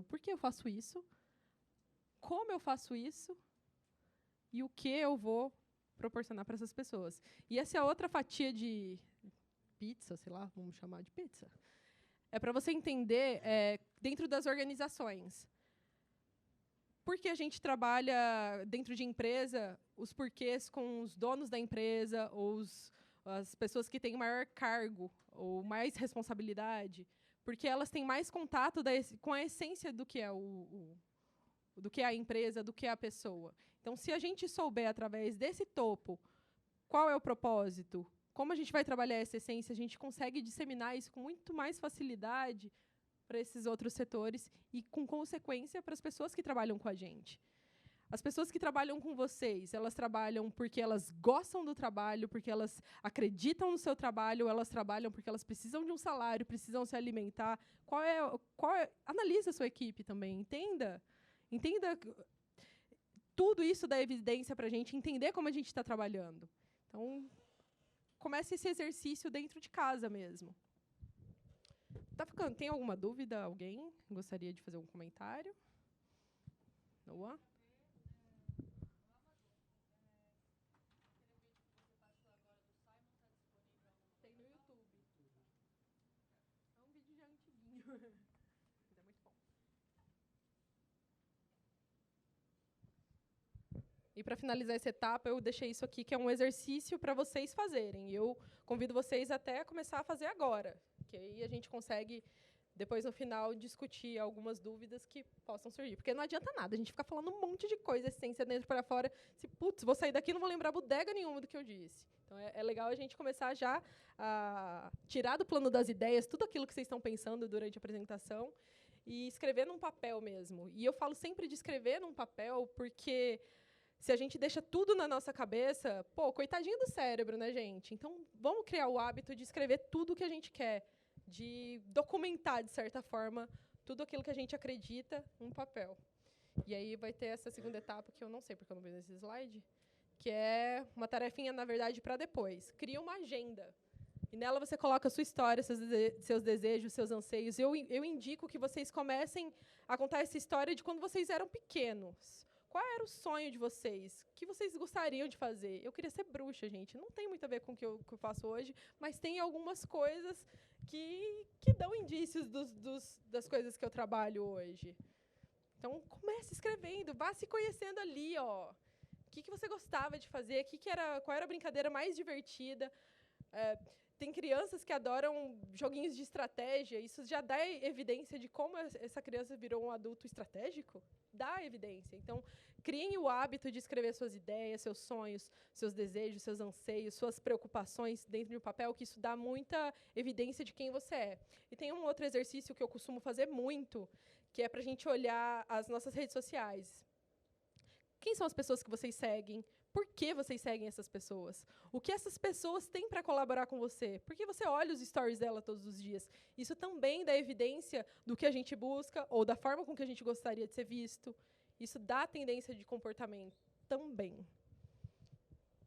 por que eu faço isso, como eu faço isso e o que eu vou proporcionar para essas pessoas. E essa é outra fatia de pizza, sei lá, vamos chamar de pizza. É para você entender, dentro das organizações, por que a gente trabalha dentro de empresa, os porquês com os donos da empresa, ou as pessoas que têm maior cargo ou mais responsabilidade, porque elas têm mais contato com a essência do que é do que é a empresa, do que é a pessoa. Então, se a gente souber, através desse topo, qual é o propósito, como a gente vai trabalhar essa essência, a gente consegue disseminar isso com muito mais facilidade para esses outros setores e, com consequência, para as pessoas que trabalham com a gente. As pessoas que trabalham com vocês, elas trabalham porque elas gostam do trabalho, porque elas acreditam no seu trabalho, ou elas trabalham porque elas precisam de um salário, precisam se alimentar. Analisa a sua equipe também, entenda tudo isso dá evidência para a gente entender como a gente está trabalhando. Então, comece esse exercício dentro de casa mesmo. Tem alguma dúvida? Alguém gostaria de fazer um comentário? Noah? Tem no YouTube. É um vídeo já antiguinho. Mas é muito bom. E para finalizar essa etapa, eu deixei isso aqui, que é um exercício para vocês fazerem. E eu convido vocês até a começar a fazer agora, que aí a gente consegue, depois, no final, discutir algumas dúvidas que possam surgir. Porque não adianta nada, a gente ficar falando um monte de coisa, essência dentro para fora. Putz, vou sair daqui e não vou lembrar bodega nenhuma do que eu disse. Então, é legal a gente começar já a tirar do plano das ideias tudo aquilo que vocês estão pensando durante a apresentação e escrever num papel mesmo. E eu falo sempre de escrever num papel porque se a gente deixa tudo na nossa cabeça, coitadinho do cérebro, né, gente? Então, vamos criar o hábito de escrever tudo o que a gente quer, de documentar, de certa forma, tudo aquilo que a gente acredita num papel. E aí vai ter essa segunda etapa, que eu não sei porque eu não vi nesse slide, que é uma tarefinha, na verdade, para depois. Cria uma agenda. E nela você coloca a sua história, seus desejos, seus anseios. Eu indico que vocês comecem a contar essa história de quando vocês eram pequenos. Qual era o sonho de vocês? O que vocês gostariam de fazer? Eu queria ser bruxa, gente. Não tem muito a ver com o que eu faço hoje, mas tem algumas coisas que dão indícios das coisas que eu trabalho hoje. Então, comece escrevendo, vá se conhecendo ali. O que você gostava de fazer? Qual era a brincadeira mais divertida? Tem crianças que adoram joguinhos de estratégia. Isso já dá evidência de como essa criança virou um adulto estratégico? Dá evidência. Então, criem o hábito de escrever suas ideias, seus sonhos, seus desejos, seus anseios, suas preocupações dentro de um papel, que isso dá muita evidência de quem você é. E tem um outro exercício que eu costumo fazer muito, que é para a gente olhar as nossas redes sociais. Quem são as pessoas que vocês seguem? Por que vocês seguem essas pessoas? O que essas pessoas têm para colaborar com você? Por que você olha os stories dela todos os dias? Isso também dá evidência do que a gente busca ou da forma com que a gente gostaria de ser visto. Isso dá tendência de comportamento também.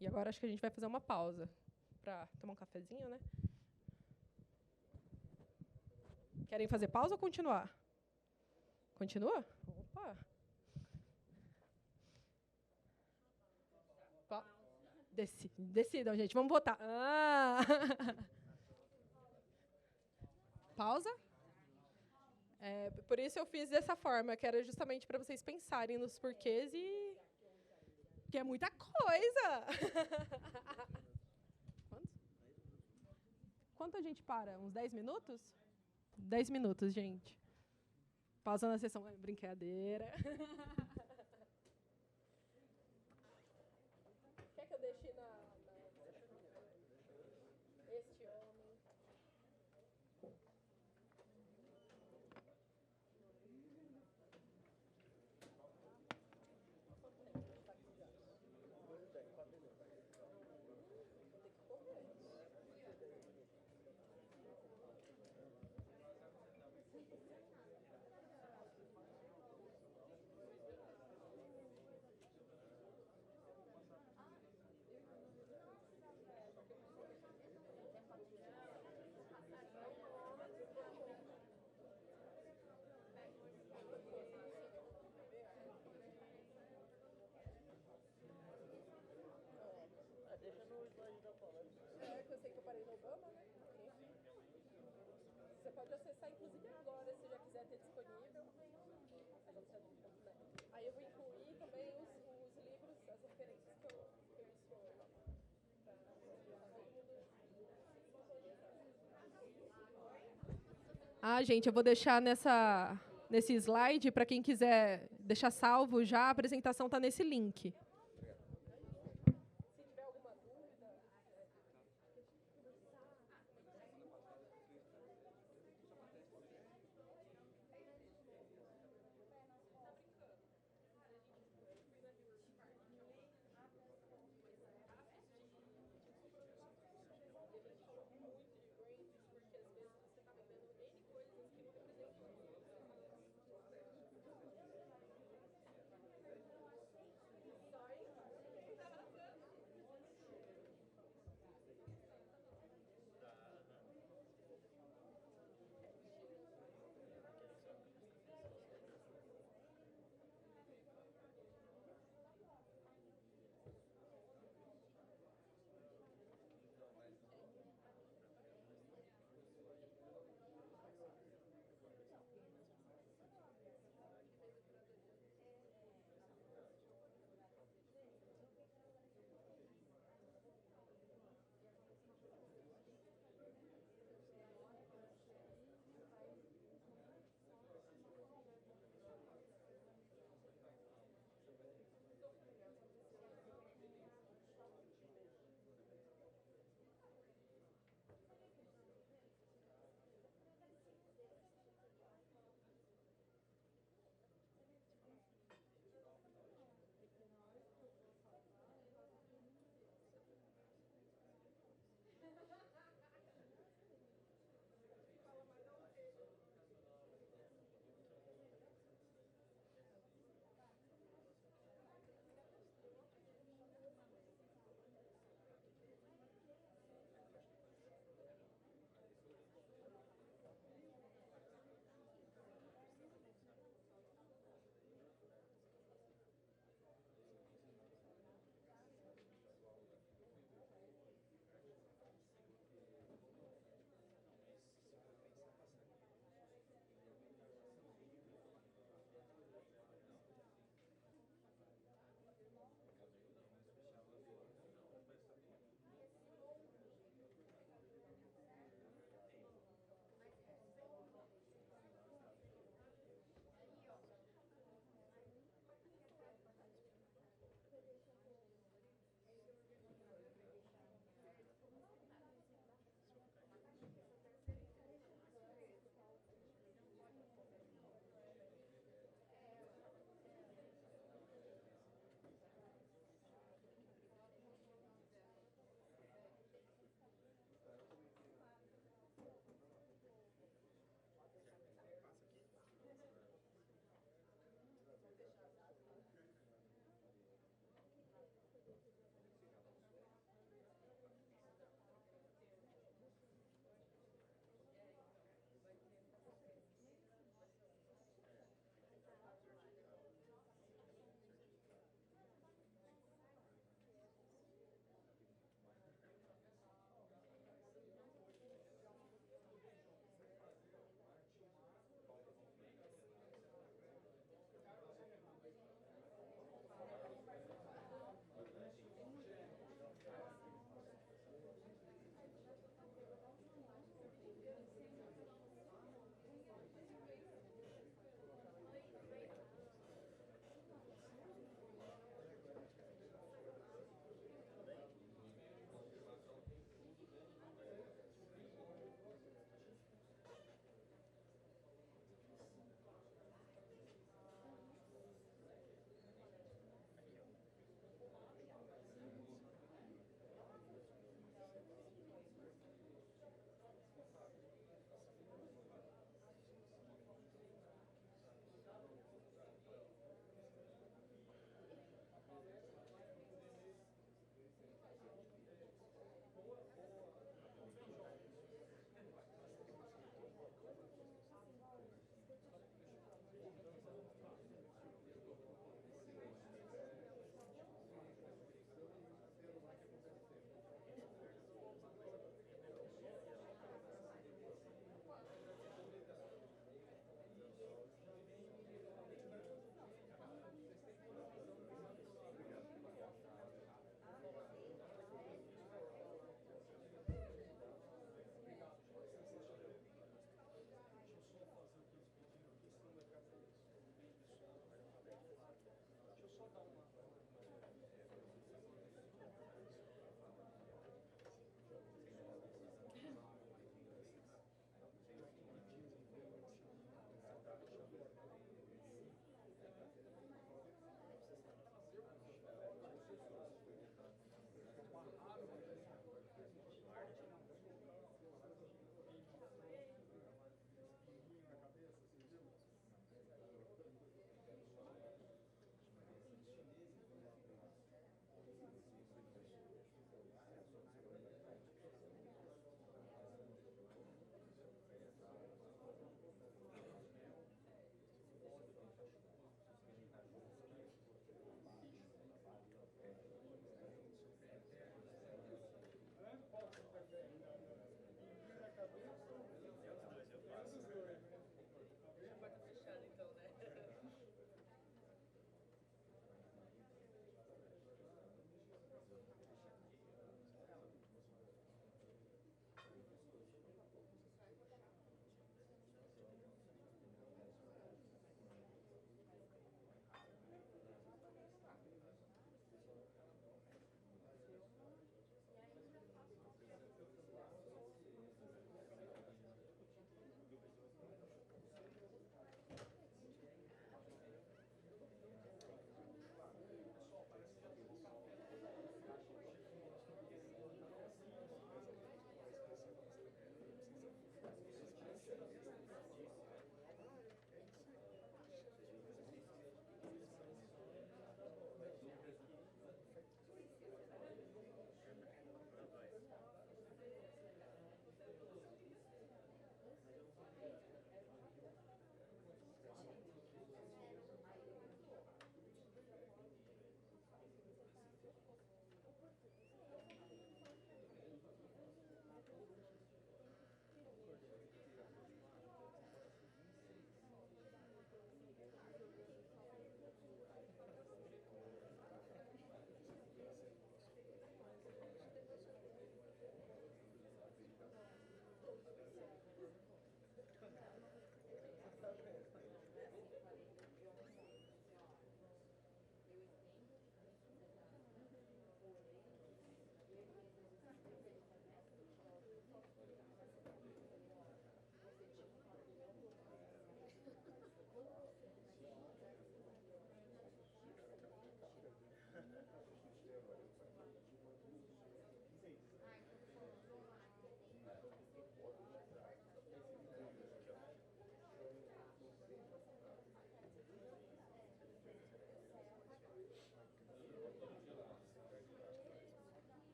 E agora acho que a gente vai fazer uma pausa para tomar um cafezinho, né? Querem fazer pausa ou continuar? Continua? Opa! Decidam, gente. Vamos votar. Pausa? Por isso eu fiz dessa forma, que era justamente para vocês pensarem nos porquês e... que é muita coisa! Quanto a gente para? Uns 10 minutos? 10 minutos, gente. Pausa na sessão. Brincadeira. Quer que eu deixe este homem? Barack Obama, né? Você pode acessar, inclusive, agora, se já quiser ter disponível. Aí eu vou incluir também os livros, as referências que eu estou. Ah, gente, eu vou deixar nesse slide, para quem quiser deixar salvo já, a apresentação está nesse link.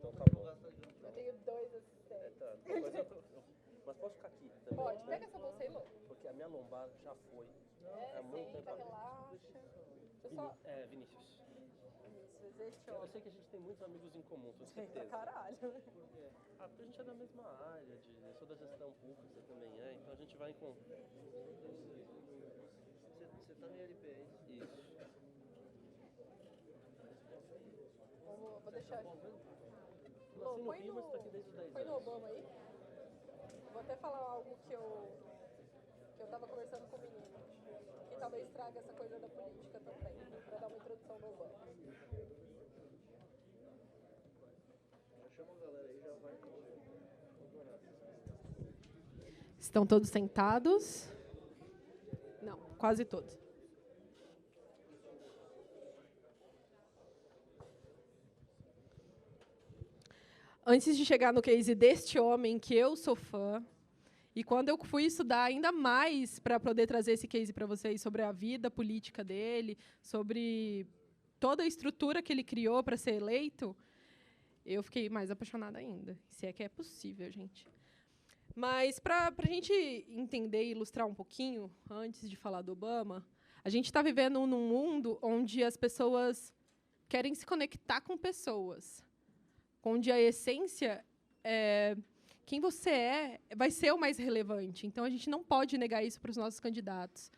Então tá bom. Eu tenho 2 assistentes. Tá. Mas posso ficar aqui também? Pode, pega essa bolsa aí, Lô. Porque a minha lombar já foi. É muito Senta, tempo. relaxa. Pessoal, Vinícius. este Eu homem. sei que a gente tem muitos amigos em comum, tenho Tem pra certeza. caralho. Porque a gente é da mesma área, eu sou da gestão pública, você também é, então a gente vai com... Você tá no ILP, é isso? Isso. Vou deixar. Nasci Lô, no põe Rio, mas tô aqui desde os 10 põe no anos. Obama aí. Vou até falar algo que eu tava conversando com o menino. Que talvez traga essa coisa da política também, para dar uma introdução no Obama. Chama a galera aí, já vai. Estão todos sentados? Não, quase todos. Antes de chegar no case deste homem, que eu sou fã, e quando eu fui estudar ainda mais para poder trazer esse case para vocês sobre a vida política dele, sobre toda a estrutura que ele criou para ser eleito, eu fiquei mais apaixonada ainda. Se é que é possível, gente. Mas, para a gente entender e ilustrar um pouquinho, antes de falar do Obama, a gente está vivendo num mundo onde as pessoas querem se conectar com pessoas, onde a essência, quem você vai ser o mais relevante. Então, a gente não pode negar isso para os nossos candidatos.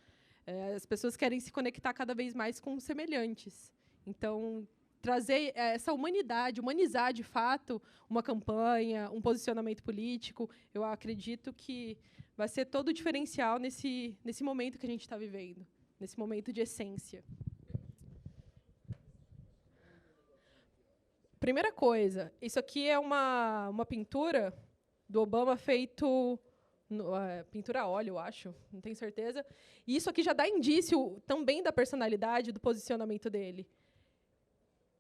As pessoas querem se conectar cada vez mais com os semelhantes. Então, trazer essa humanidade, humanizar, de fato, uma campanha, um posicionamento político, eu acredito que vai ser todo o diferencial nesse momento que a gente está vivendo, nesse momento de essência. Primeira coisa, isso aqui é uma pintura do Obama feito... pintura a óleo, eu acho, não tenho certeza. E isso aqui já dá indício também da personalidade, do posicionamento dele.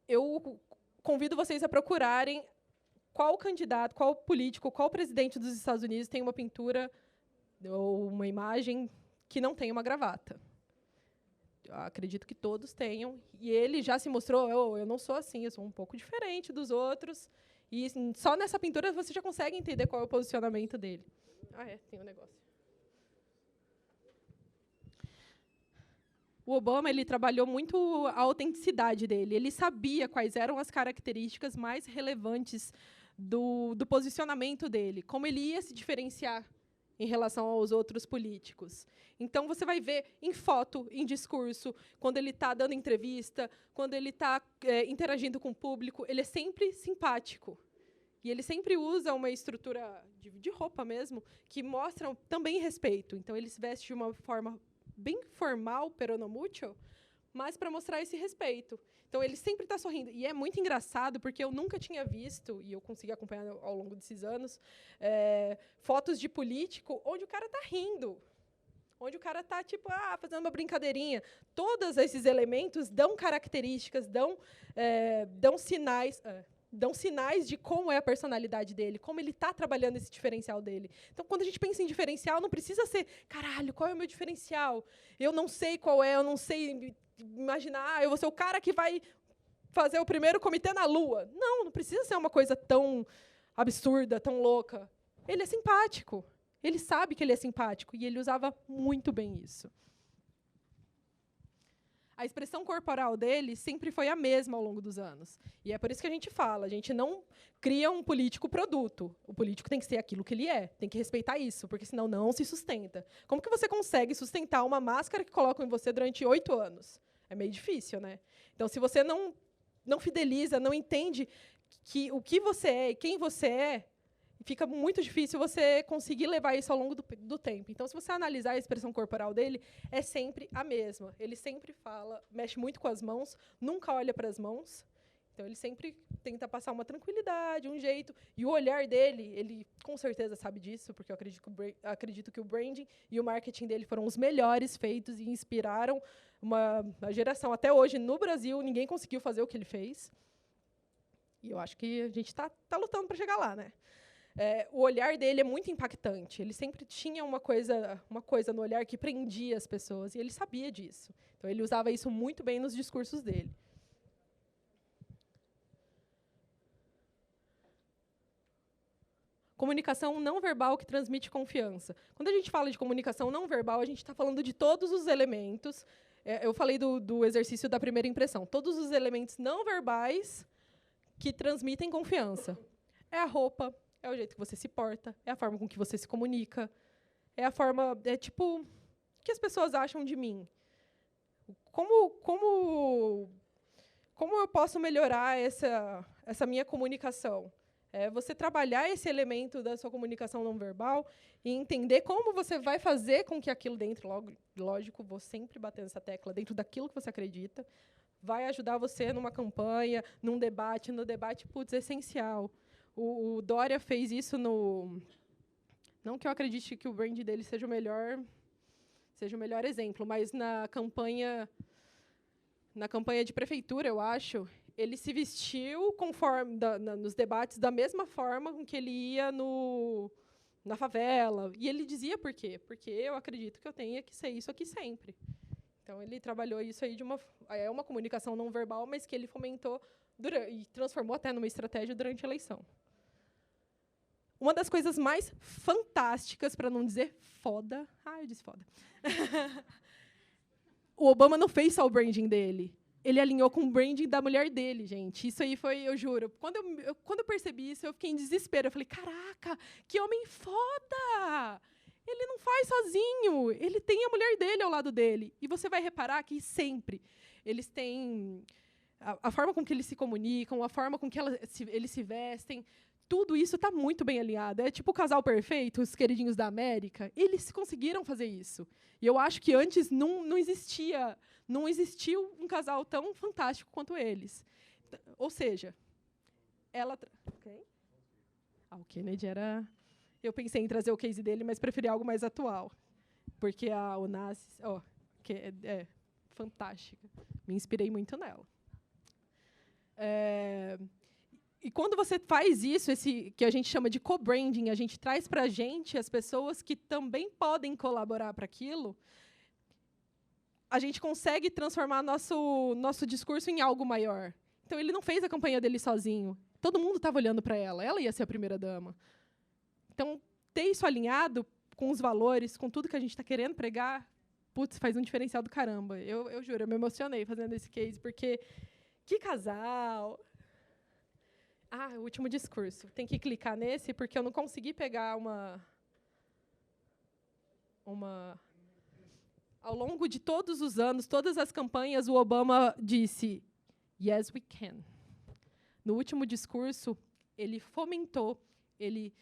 Eu convido vocês a procurarem qual candidato, qual político, qual presidente dos Estados Unidos tem uma pintura ou uma imagem que não tem uma gravata. Eu acredito que todos tenham. E ele já se mostrou, eu não sou assim, eu sou um pouco diferente dos outros. E só nessa pintura você já consegue entender qual é o posicionamento dele. Tem um negócio. O Obama, ele trabalhou muito a autenticidade dele. Ele sabia quais eram as características mais relevantes do posicionamento dele, como ele ia se diferenciar em relação aos outros políticos. Então, você vai ver em foto, em discurso, quando ele está dando entrevista, quando ele está interagindo com o público, ele é sempre simpático. E ele sempre usa uma estrutura de roupa mesmo, que mostra também respeito. Então, ele se veste de uma forma bem formal, peronomútil, mas para mostrar esse respeito. Então, ele sempre está sorrindo. E é muito engraçado, porque eu nunca tinha visto, e eu consegui acompanhar ao longo desses anos, fotos de político onde o cara está rindo, onde o cara está tipo, fazendo uma brincadeirinha. Todos esses elementos dão características, dão sinais... dão sinais de como é a personalidade dele, como ele está trabalhando esse diferencial dele. Então, quando a gente pensa em diferencial, não precisa ser, caralho, qual é o meu diferencial? Eu não sei qual é, eu não sei imaginar, eu vou ser o cara que vai fazer o primeiro comitê na Lua. Não precisa ser uma coisa tão absurda, tão louca. Ele é simpático. Ele sabe que ele é simpático, e ele usava muito bem isso. A expressão corporal dele sempre foi a mesma ao longo dos anos. E é por isso que a gente fala, a gente não cria um político produto. O político tem que ser aquilo que ele é, tem que respeitar isso, porque senão não se sustenta. Como que você consegue sustentar uma máscara que colocam em você durante 8 anos? É meio difícil, né? Então, se você não fideliza, não entende o que você é e quem você é, fica muito difícil você conseguir levar isso ao longo do tempo. Então, se você analisar a expressão corporal dele, é sempre a mesma. Ele sempre fala, mexe muito com as mãos, nunca olha para as mãos. Então, ele sempre tenta passar uma tranquilidade, um jeito. E o olhar dele, ele com certeza sabe disso, porque eu acredito que o branding e o marketing dele foram os melhores feitos e inspiraram uma geração. Até hoje, no Brasil, ninguém conseguiu fazer o que ele fez. E eu acho que a gente está lutando para chegar lá, né? O olhar dele é muito impactante. Ele sempre tinha uma coisa no olhar que prendia as pessoas, e ele sabia disso. Então, ele usava isso muito bem nos discursos dele. Comunicação não verbal que transmite confiança. Quando a gente fala de comunicação não verbal, a gente está falando de todos os elementos. Eu falei do exercício da primeira impressão. Todos os elementos não verbais que transmitem confiança. É a roupa, é o jeito que você se porta, é a forma com que você se comunica, é a forma... É tipo, o que as pessoas acham de mim? Como eu posso melhorar essa minha comunicação? Você trabalhar esse elemento da sua comunicação não verbal e entender como você vai fazer com que aquilo dentro, lógico, vou sempre bater nessa tecla, dentro daquilo que você acredita, vai ajudar você numa campanha, num debate. No debate, putz, é essencial. O Dória fez isso no... Não que eu acredite que o brand dele seja o melhor exemplo, mas na campanha de prefeitura, eu acho, ele se vestiu conforme nos debates da mesma forma com que ele ia na favela. E ele dizia por quê? Porque eu acredito que eu tenha que ser isso aqui sempre. Então, ele trabalhou isso aí é uma comunicação não verbal, mas que ele fomentou e transformou até numa estratégia durante a eleição. Uma das coisas mais fantásticas, para não dizer foda... eu disse foda. O Obama não fez só o branding dele. Ele alinhou com o branding da mulher dele, gente. Isso aí foi, eu juro. Quando eu percebi isso, eu fiquei em desespero. Eu falei, caraca, que homem foda! Ele não faz sozinho. Ele tem a mulher dele ao lado dele. E você vai reparar que sempre eles têm... A forma com que eles se comunicam, a forma com que eles se vestem, tudo isso está muito bem alinhado. É tipo o casal perfeito, os queridinhos da América. Eles conseguiram fazer isso. E eu acho que antes não existiu um casal tão fantástico quanto eles. Ou seja, ela... Okay. O Kennedy era... Eu pensei em trazer o case dele, mas preferi algo mais atual. Porque a Onassis... que é fantástica. Me inspirei muito nela. E quando você faz isso, que a gente chama de co-branding, a gente traz para a gente as pessoas que também podem colaborar para aquilo, a gente consegue transformar nosso discurso em algo maior. Então, ele não fez a campanha dele sozinho. Todo mundo estava olhando para ela. Ela ia ser a primeira-dama. Então, ter isso alinhado com os valores, com tudo que a gente está querendo pregar, putz, faz um diferencial do caramba. Eu juro, eu me emocionei fazendo esse case, porque que casal... o último discurso. Tem que clicar nesse, porque eu não consegui pegar Ao longo de todos os anos, todas as campanhas, o Obama disse, yes, we can. No último discurso, ele fomentou, ele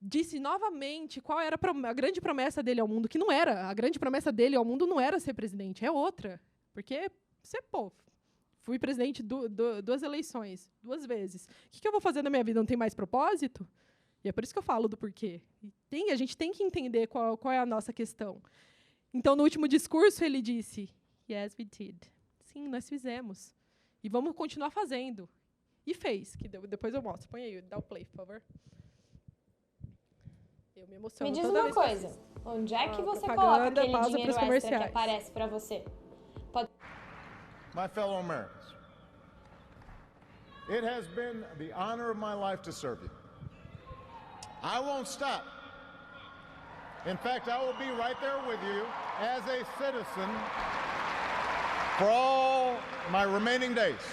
disse novamente qual era a grande promessa dele ao mundo, que não era. A grande promessa dele ao mundo não era ser presidente, é outra. Porque fui presidente 2 eleições, 2 vezes. O que eu vou fazer na minha vida? Não tem mais propósito? E é por isso que eu falo do porquê. A gente tem que entender qual é a nossa questão. Então, no último discurso, ele disse, yes, we did. Sim, nós fizemos. E vamos continuar fazendo. E fez. Que depois eu mostro. Põe aí, dá o play, por favor. Eu me emociono. Me diz uma coisa. Onde é que você coloca aquele dinheiro extra que aparece para você? My fellow Americans, it has been the honor of my life to serve you. I won't stop. In fact, I will be right there with you as a citizen for all my remaining days.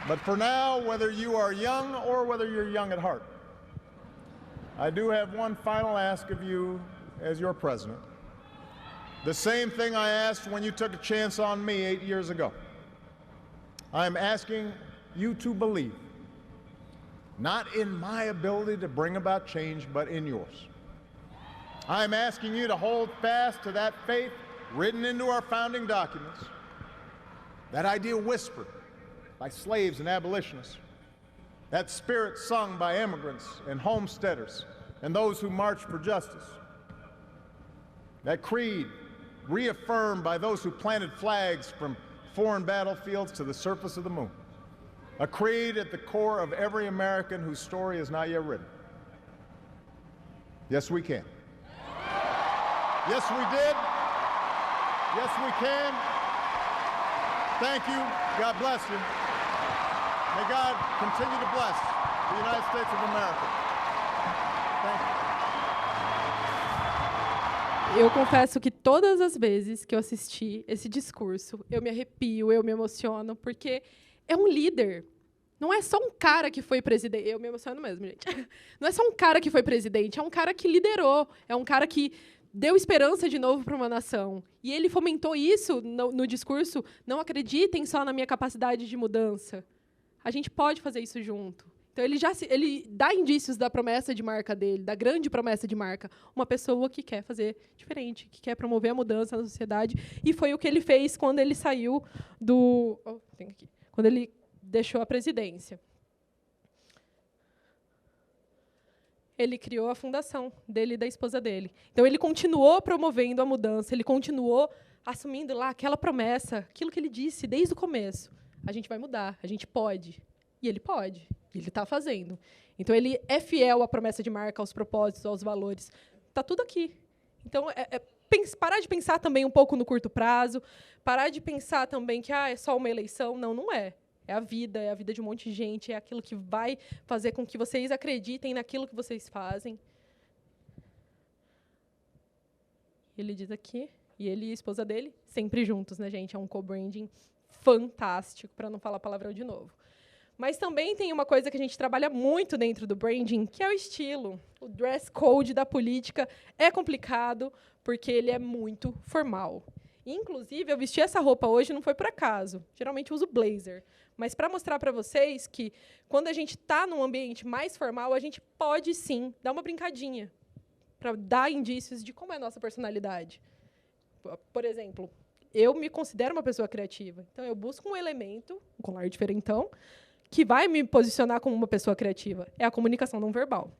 But for now, whether you are young or whether you're young at heart, I do have one final ask of you as your president. The same thing I asked when you took a chance on me 8 years ago. I'm asking you to believe, not in my ability to bring about change, but in yours. I'm asking you to hold fast to that faith written into our founding documents, that idea whispered by slaves and abolitionists, that spirit sung by immigrants and homesteaders and those who marched for justice, that creed reaffirmed by those who planted flags from foreign battlefields to the surface of the moon. A creed at the core of every American whose story is not yet written. Yes, we can. Yes, we did. Yes, we can. Thank you. God bless you. May God continue to bless the United States of America. Thank you. Eu confesso que todas as vezes que eu assisti esse discurso, eu me arrepio, eu me emociono, porque é um líder. Não é só um cara que foi presidente. Eu me emociono mesmo, gente. Não é só um cara que foi presidente, é um cara que liderou, é um cara que deu esperança de novo para uma nação. E ele fomentou isso no discurso. Não acreditem só na minha capacidade de mudança. A gente pode fazer isso junto. Então, ele dá indícios da promessa de marca dele, da grande promessa de marca. Uma pessoa que quer fazer diferente, que quer promover a mudança na sociedade. E foi o que ele fez quando ele saiu do... quando ele deixou a presidência. Ele criou a fundação dele e da esposa dele. Então, ele continuou promovendo a mudança, ele continuou assumindo lá aquela promessa, aquilo que ele disse desde o começo. A gente vai mudar, a gente pode. E ele pode. Ele está fazendo. Então, ele é fiel à promessa de marca, aos propósitos, aos valores. Está tudo aqui. Então, parar de pensar também um pouco no curto prazo, parar de pensar também que é só uma eleição. Não, não é. É a vida de um monte de gente, é aquilo que vai fazer com que vocês acreditem naquilo que vocês fazem. Ele diz aqui, e ele e a esposa dele, sempre juntos, né, gente? É um co-branding fantástico, para não falar palavrão de novo. Mas também tem uma coisa que a gente trabalha muito dentro do branding, que é o estilo. O dress code da política é complicado, porque ele é muito formal. Inclusive, eu vesti essa roupa hoje não foi por acaso. Geralmente eu uso blazer. Mas para mostrar para vocês que, quando a gente está num ambiente mais formal, a gente pode, sim, dar uma brincadinha, para dar indícios de como é a nossa personalidade. Por exemplo, eu me considero uma pessoa criativa. Então, eu busco um elemento, um colar diferentão, que vai me posicionar como uma pessoa criativa. É a comunicação não verbal.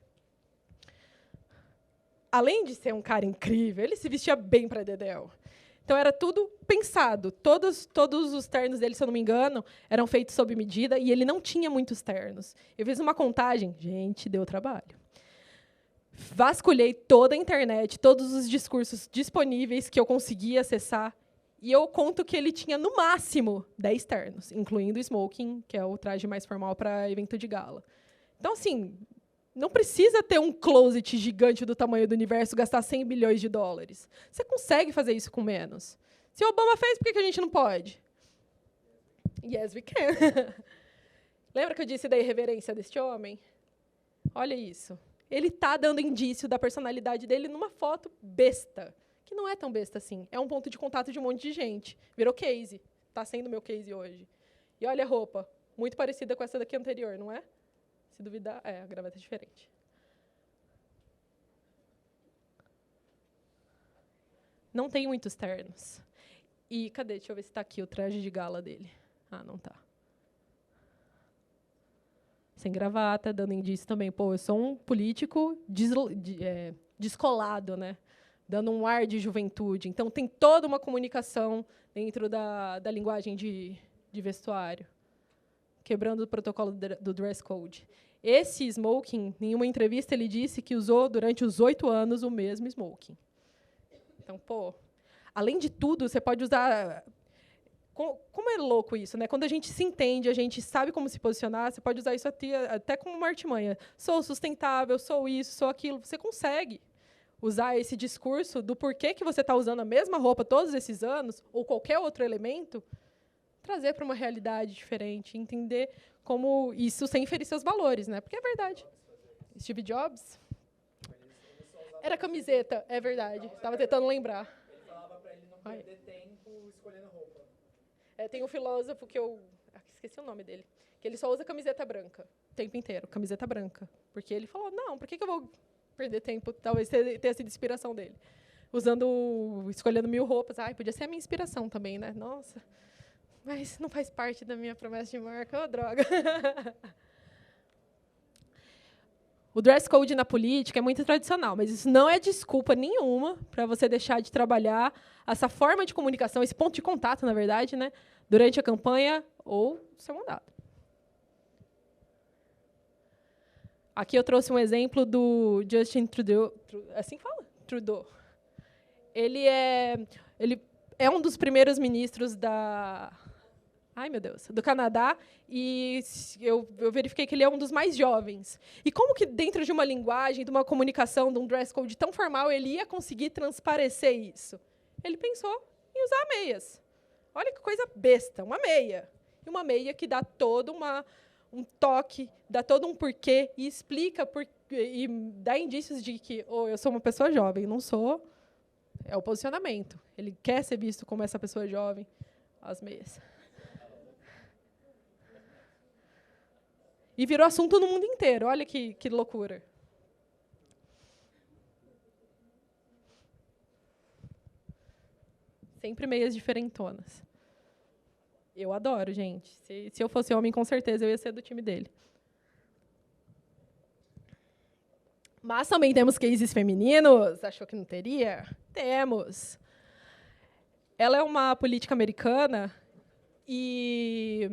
Além de ser um cara incrível, ele se vestia bem para Dedéu. Então, era tudo pensado. Todos os ternos dele, se eu não me engano, eram feitos sob medida, e ele não tinha muitos ternos. Eu fiz uma contagem. Gente, deu trabalho. Vasculhei toda a internet, todos os discursos disponíveis que eu conseguia acessar, e eu conto que ele tinha, no máximo, 10 ternos, incluindo o smoking, que é o traje mais formal para evento de gala. Então, assim, não precisa ter um closet gigante do tamanho do universo, gastar 100 bilhões de dólares. Você consegue fazer isso com menos. Se o Obama fez, por que a gente não pode? Yes, we can. Lembra que eu disse da irreverência deste homem? Olha isso. Ele está dando indício da personalidade dele numa foto besta, que não é tão besta assim. É um ponto de contato de um monte de gente. Virou case. Está sendo meu case hoje. E olha a roupa. Muito parecida com essa daqui anterior, não é? Se duvidar, a gravata é diferente. Não tem muitos ternos. E cadê? Deixa eu ver se está aqui o traje de gala dele. Ah, não está. Sem gravata, dando indício também. Pô, eu sou um político descolado, né? Dando um ar de juventude. Então, tem toda uma comunicação dentro da linguagem de vestuário, quebrando o protocolo do dress code. Esse smoking, em uma entrevista, ele disse que usou, durante os 8 anos, o mesmo smoking. Então, pô, além de tudo, você pode usar... Como é louco isso, né? Quando a gente se entende, a gente sabe como se posicionar, você pode usar isso até como uma artimanha. Sou sustentável, sou isso, sou aquilo. Você consegue usar esse discurso do porquê que você está usando a mesma roupa todos esses anos, ou qualquer outro elemento, trazer para uma realidade diferente, entender como isso sem ferir seus valores, né? Porque é verdade. Steve Jobs era camiseta, é verdade. Estava tentando lembrar. Ele falava para ele não perder tempo escolhendo roupa. Tem um filósofo que eu esqueci o nome dele, que ele só usa camiseta branca o tempo inteiro, camiseta branca, porque ele falou, não, por que eu vou perder tempo? Talvez tenha sido inspiração dele, escolhendo 1000 roupas. Podia ser a minha inspiração também, né? Nossa. Mas não faz parte da minha promessa de marca, droga. O dress code na política é muito tradicional, mas isso não é desculpa nenhuma para você deixar de trabalhar essa forma de comunicação, esse ponto de contato, na verdade, né, durante a campanha ou seu mandato. Aqui eu trouxe um exemplo do Justin Trudeau. Assim fala? Trudeau. Ele é um dos primeiros ministros Ai, meu Deus, do Canadá, e eu verifiquei que ele é um dos mais jovens. E como que dentro de uma linguagem, de uma comunicação, de um dress code tão formal, ele ia conseguir transparecer isso? Ele pensou em usar meias. Olha que coisa besta, uma meia. E uma meia que dá todo um toque, dá todo um porquê, e explica, e dá indícios de que eu sou uma pessoa jovem, não sou. É o posicionamento. Ele quer ser visto como essa pessoa jovem. As meias. E virou assunto no mundo inteiro. Olha que loucura. Sempre meias diferentonas. Eu adoro, gente. Se eu fosse homem, com certeza eu ia ser do time dele. Mas também temos cases femininos. Achou que não teria? Temos. Ela é uma política americana e,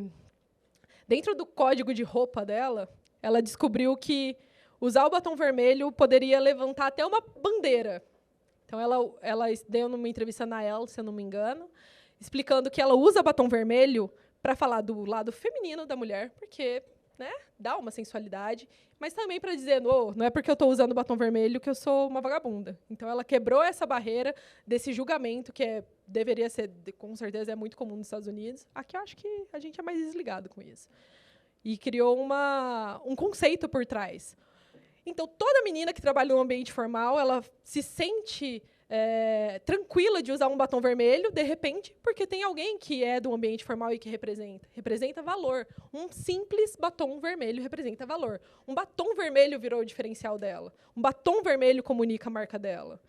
dentro do código de roupa dela, ela descobriu que usar o batom vermelho poderia levantar até uma bandeira. Então, ela deu numa entrevista na Elle, se eu não me engano, explicando que ela usa batom vermelho para falar do lado feminino da mulher, porque, né, dá uma sensualidade, mas também para dizer, não é porque eu estou usando batom vermelho que eu sou uma vagabunda. Então, ela quebrou essa barreira desse julgamento, que deveria ser, com certeza, é muito comum nos Estados Unidos. Aqui eu acho que a gente é mais desligado com isso. E criou um conceito por trás. Então, toda menina que trabalha no ambiente formal, ela se sente tranquila de usar um batom vermelho, de repente, porque tem alguém que é do ambiente formal e que representa valor. Um simples batom vermelho representa valor. Um batom vermelho virou o diferencial dela. Um batom vermelho comunica a marca dela.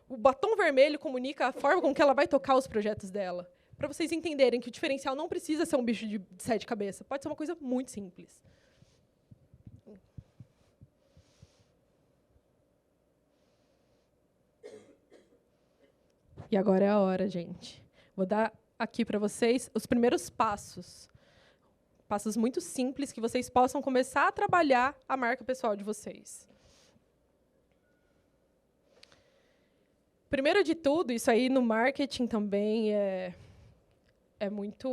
O batom vermelho comunica a forma com que ela vai tocar os projetos dela. Para vocês entenderem que o diferencial não precisa ser um bicho de 7 cabeças. Pode ser uma coisa muito simples. E agora é a hora, gente. Vou dar aqui para vocês os primeiros passos. Passos muito simples que vocês possam começar a trabalhar a marca pessoal de vocês. Primeiro de tudo, isso aí no marketing também é muito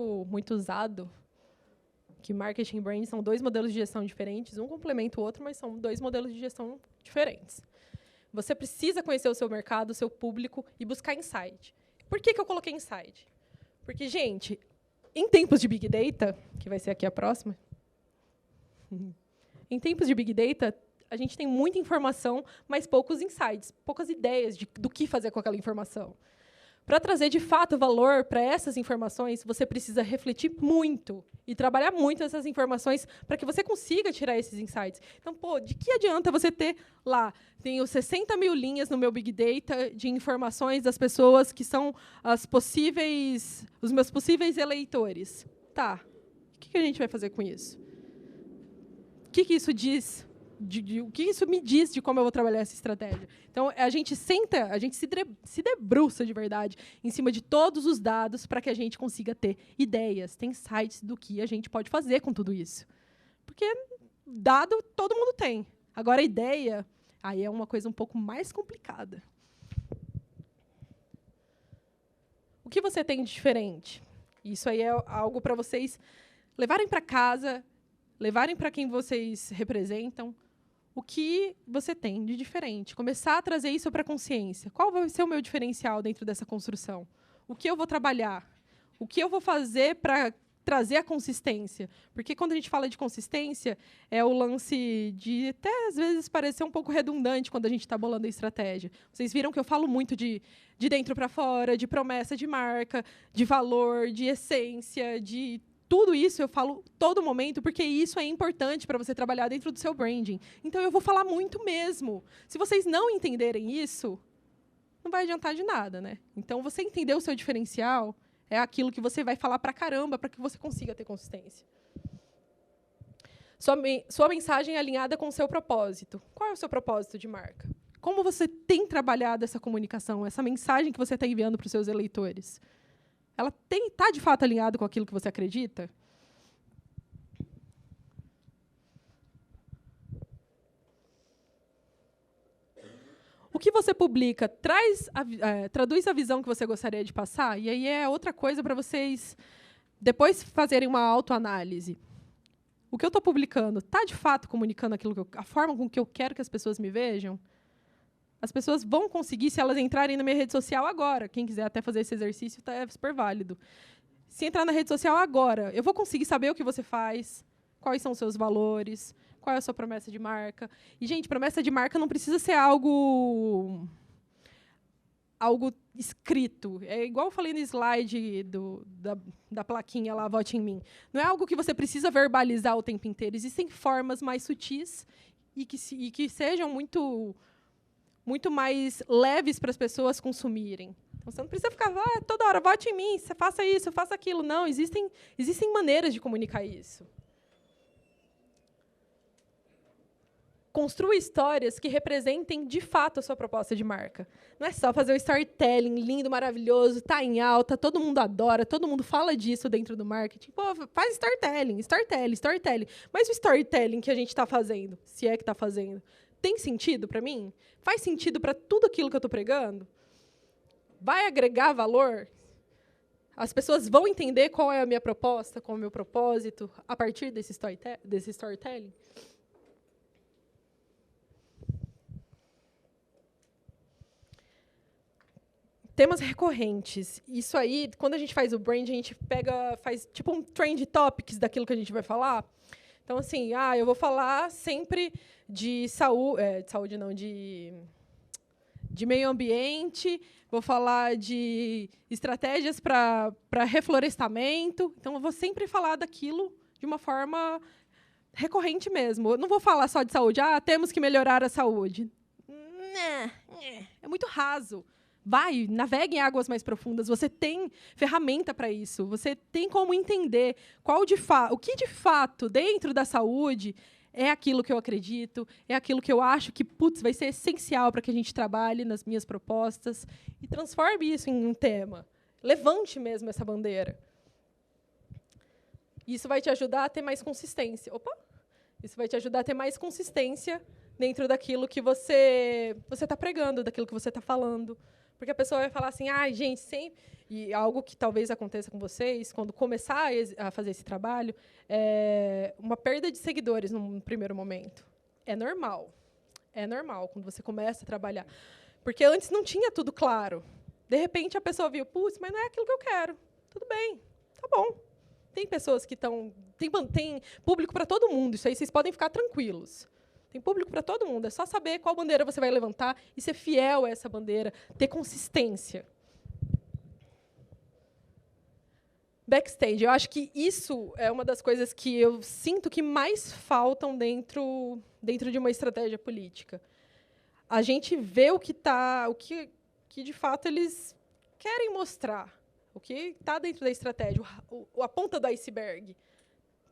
usado, que marketing e brand são 2 modelos de gestão diferentes, um complementa o outro, mas são 2 modelos de gestão diferentes. Você precisa conhecer o seu mercado, o seu público e buscar insight. Por que eu coloquei insight? Porque, gente, em tempos de Big Data, que vai ser aqui a próxima, em tempos de Big Data, a gente tem muita informação, mas poucos insights, poucas ideias do que fazer com aquela informação. Para trazer, de fato, valor para essas informações, você precisa refletir muito e trabalhar muito essas informações para que você consiga tirar esses insights. Então, de que adianta você ter lá, tenho 60 mil linhas no meu Big Data de informações das pessoas que são os meus possíveis eleitores. Tá, o que a gente vai fazer com isso? O que isso diz? O que isso me diz de como eu vou trabalhar essa estratégia? Então, a gente se debruça de verdade em cima de todos os dados para que a gente consiga ter ideias, ter insights do que a gente pode fazer com tudo isso. Porque dado todo mundo tem. Agora, a ideia aí é uma coisa um pouco mais complicada. O que você tem de diferente? Isso aí é algo para vocês levarem para casa, levarem para quem vocês representam. O que você tem de diferente? Começar a trazer isso para a consciência. Qual vai ser o meu diferencial dentro dessa construção? O que eu vou trabalhar? O que eu vou fazer para trazer a consistência? Porque quando a gente fala de consistência, é o lance de até, às vezes, parecer um pouco redundante quando a gente está bolando a estratégia. Vocês viram que eu falo muito de dentro para fora, de promessa de marca, de valor, de essência, de tudo isso eu falo todo momento, porque isso é importante para você trabalhar dentro do seu branding. Então, eu vou falar muito mesmo. Se vocês não entenderem isso, não vai adiantar de nada, né? Então, você entender o seu diferencial é aquilo que você vai falar pra caramba para que você consiga ter consistência. Sua mensagem é alinhada com o seu propósito. Qual é o seu propósito de marca? Como você tem trabalhado essa comunicação, essa mensagem que você está enviando para os seus eleitores? Ela está, de fato, alinhada com aquilo que você acredita? O que você publica traduz a visão que você gostaria de passar? E aí é outra coisa para vocês depois fazerem uma autoanálise. O que eu estou publicando está, de fato, comunicando a forma com que eu quero que as pessoas me vejam? As pessoas vão conseguir, se elas entrarem na minha rede social agora. Quem quiser até fazer esse exercício, é super válido. Se entrar na rede social agora, eu vou conseguir saber o que você faz, quais são os seus valores, qual é a sua promessa de marca. E, gente, promessa de marca não precisa ser algo escrito. É igual eu falei no slide da plaquinha lá, vote em mim. Não é algo que você precisa verbalizar o tempo inteiro. Existem formas mais sutis e que sejam muito mais leves para as pessoas consumirem. Então, você não precisa ficar toda hora, vote em mim, você faça isso, faça aquilo. Não, existem maneiras de comunicar isso. Construa histórias que representem, de fato, a sua proposta de marca. Não é só fazer um storytelling lindo, maravilhoso, está em alta, todo mundo adora, todo mundo fala disso dentro do marketing. Pô, faz storytelling. Mas o storytelling que a gente está fazendo, se é que está fazendo, tem sentido para mim? Faz sentido para tudo aquilo que eu estou pregando? Vai agregar valor? As pessoas vão entender qual é a minha proposta, qual é o meu propósito, a partir desse storytelling? Temas recorrentes. Isso aí, quando a gente faz o brand, a gente faz tipo um trend topics daquilo que a gente vai falar. Então, assim, eu vou falar sempre de saúde não, de meio ambiente, vou falar de estratégias para reflorestamento. Então, eu vou sempre falar daquilo de uma forma recorrente mesmo. Eu não vou falar só de saúde. Temos que melhorar a saúde. É muito raso. Navegue em águas mais profundas. Você tem ferramenta para isso. Você tem como entender o que, de fato, dentro da saúde, é aquilo que eu acredito, é aquilo que eu acho que vai ser essencial para que a gente trabalhe nas minhas propostas e transforme isso em um tema. Levante mesmo essa bandeira. Isso vai te ajudar a ter mais consistência. Isso vai te ajudar a ter mais consistência dentro daquilo que você está pregando, daquilo que você está falando. Porque a pessoa vai falar assim, gente, sempre... E algo que talvez aconteça com vocês, quando começar a fazer esse trabalho, é uma perda de seguidores num primeiro momento. É normal. É normal quando você começa a trabalhar. Porque antes não tinha tudo claro. De repente, a pessoa viu, mas não é aquilo que eu quero. Tudo bem, tá bom. Tem pessoas que estão... Tem público para todo mundo. Isso aí vocês podem ficar tranquilos. Tem público para todo mundo. É só saber qual bandeira você vai levantar e ser fiel a essa bandeira, ter consistência. Backstage. Eu acho que isso é uma das coisas que eu sinto que mais faltam dentro de uma estratégia política. A gente vê o que de fato eles querem mostrar, o que está dentro da estratégia, a ponta do iceberg.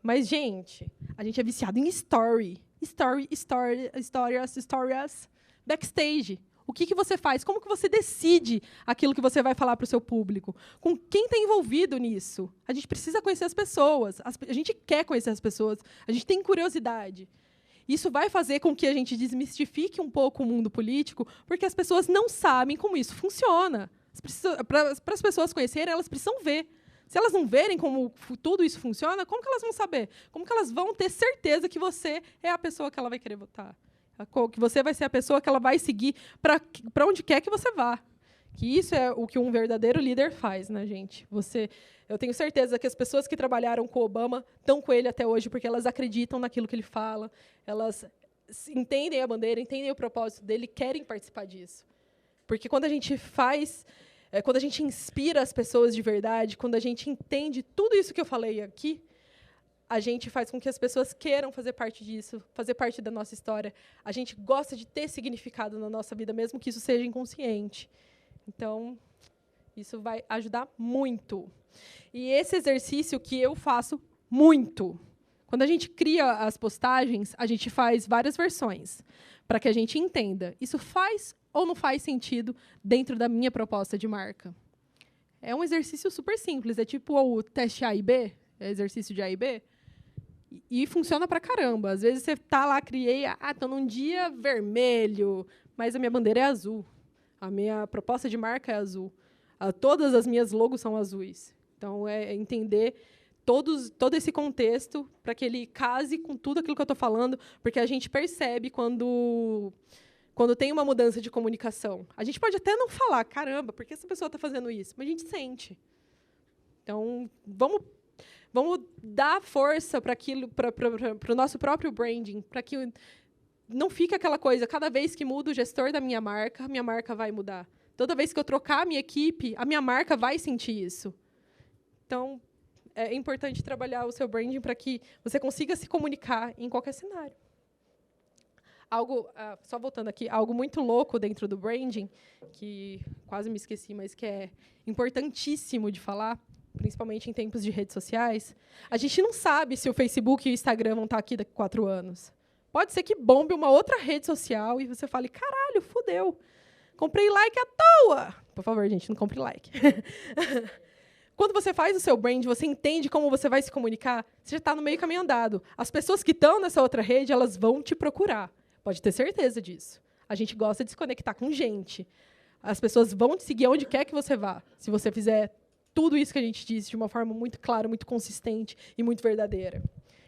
Mas, gente, a gente é viciado em histórias, backstage. O que você faz? Como que você decide aquilo que você vai falar para o seu público? Com quem está envolvido nisso? A gente precisa conhecer as pessoas. A gente quer conhecer as pessoas. A gente tem curiosidade. Isso vai fazer com que a gente desmistifique um pouco o mundo político, porque as pessoas não sabem como isso funciona. Para as pessoas conhecerem, elas precisam ver. Se elas não verem como tudo isso funciona, como que elas vão saber? Como que elas vão ter certeza que você é a pessoa que ela vai querer votar? Que você vai ser a pessoa que ela vai seguir para onde quer que você vá. Que isso é o que um verdadeiro líder faz, né, gente? Eu tenho certeza que as pessoas que trabalharam com o Obama estão com ele até hoje porque elas acreditam naquilo que ele fala, elas entendem a bandeira, entendem o propósito dele, querem participar disso. Porque quando a gente quando a gente inspira as pessoas de verdade, quando a gente entende tudo isso que eu falei aqui, a gente faz com que as pessoas queiram fazer parte disso, fazer parte da nossa história. A gente gosta de ter significado na nossa vida, mesmo que isso seja inconsciente. Então, isso vai ajudar muito. E esse exercício que eu faço muito. Quando a gente cria as postagens, a gente faz várias versões, para que a gente entenda. Isso faz ou não faz sentido dentro da minha proposta de marca? É um exercício super simples. É tipo o teste A e B, exercício de A e B. E funciona pra caramba. Às vezes você tá lá, estou num dia vermelho, mas a minha bandeira é azul. A minha proposta de marca é azul. Todas as minhas logos são azuis. Então, é entender todo esse contexto para que ele case com tudo aquilo que eu estou falando, porque a gente percebe quando tem uma mudança de comunicação. A gente pode até não falar, caramba, por que essa pessoa está fazendo isso? Mas a gente sente. Então, vamos dar força para o nosso próprio branding, para que não fique aquela coisa, cada vez que muda o gestor da minha marca vai mudar. Toda vez que eu trocar a minha equipe, a minha marca vai sentir isso. Então, é importante trabalhar o seu branding para que você consiga se comunicar em qualquer cenário. Só voltando aqui, algo muito louco dentro do branding, que quase me esqueci, mas que é importantíssimo de falar, principalmente em tempos de redes sociais. A gente não sabe se o Facebook e o Instagram vão estar aqui daqui a 4 anos. Pode ser que bombe uma outra rede social e você fale, caralho, fudeu. Comprei like à toa. Por favor, gente, não compre like. Quando você faz o seu brand, você entende como você vai se comunicar, você já está no meio caminho andado. As pessoas que estão nessa outra rede, elas vão te procurar. Pode ter certeza disso. A gente gosta de se conectar com gente. As pessoas vão te seguir onde quer que você vá, se você fizer tudo isso que a gente disse de uma forma muito clara, muito consistente e muito verdadeira.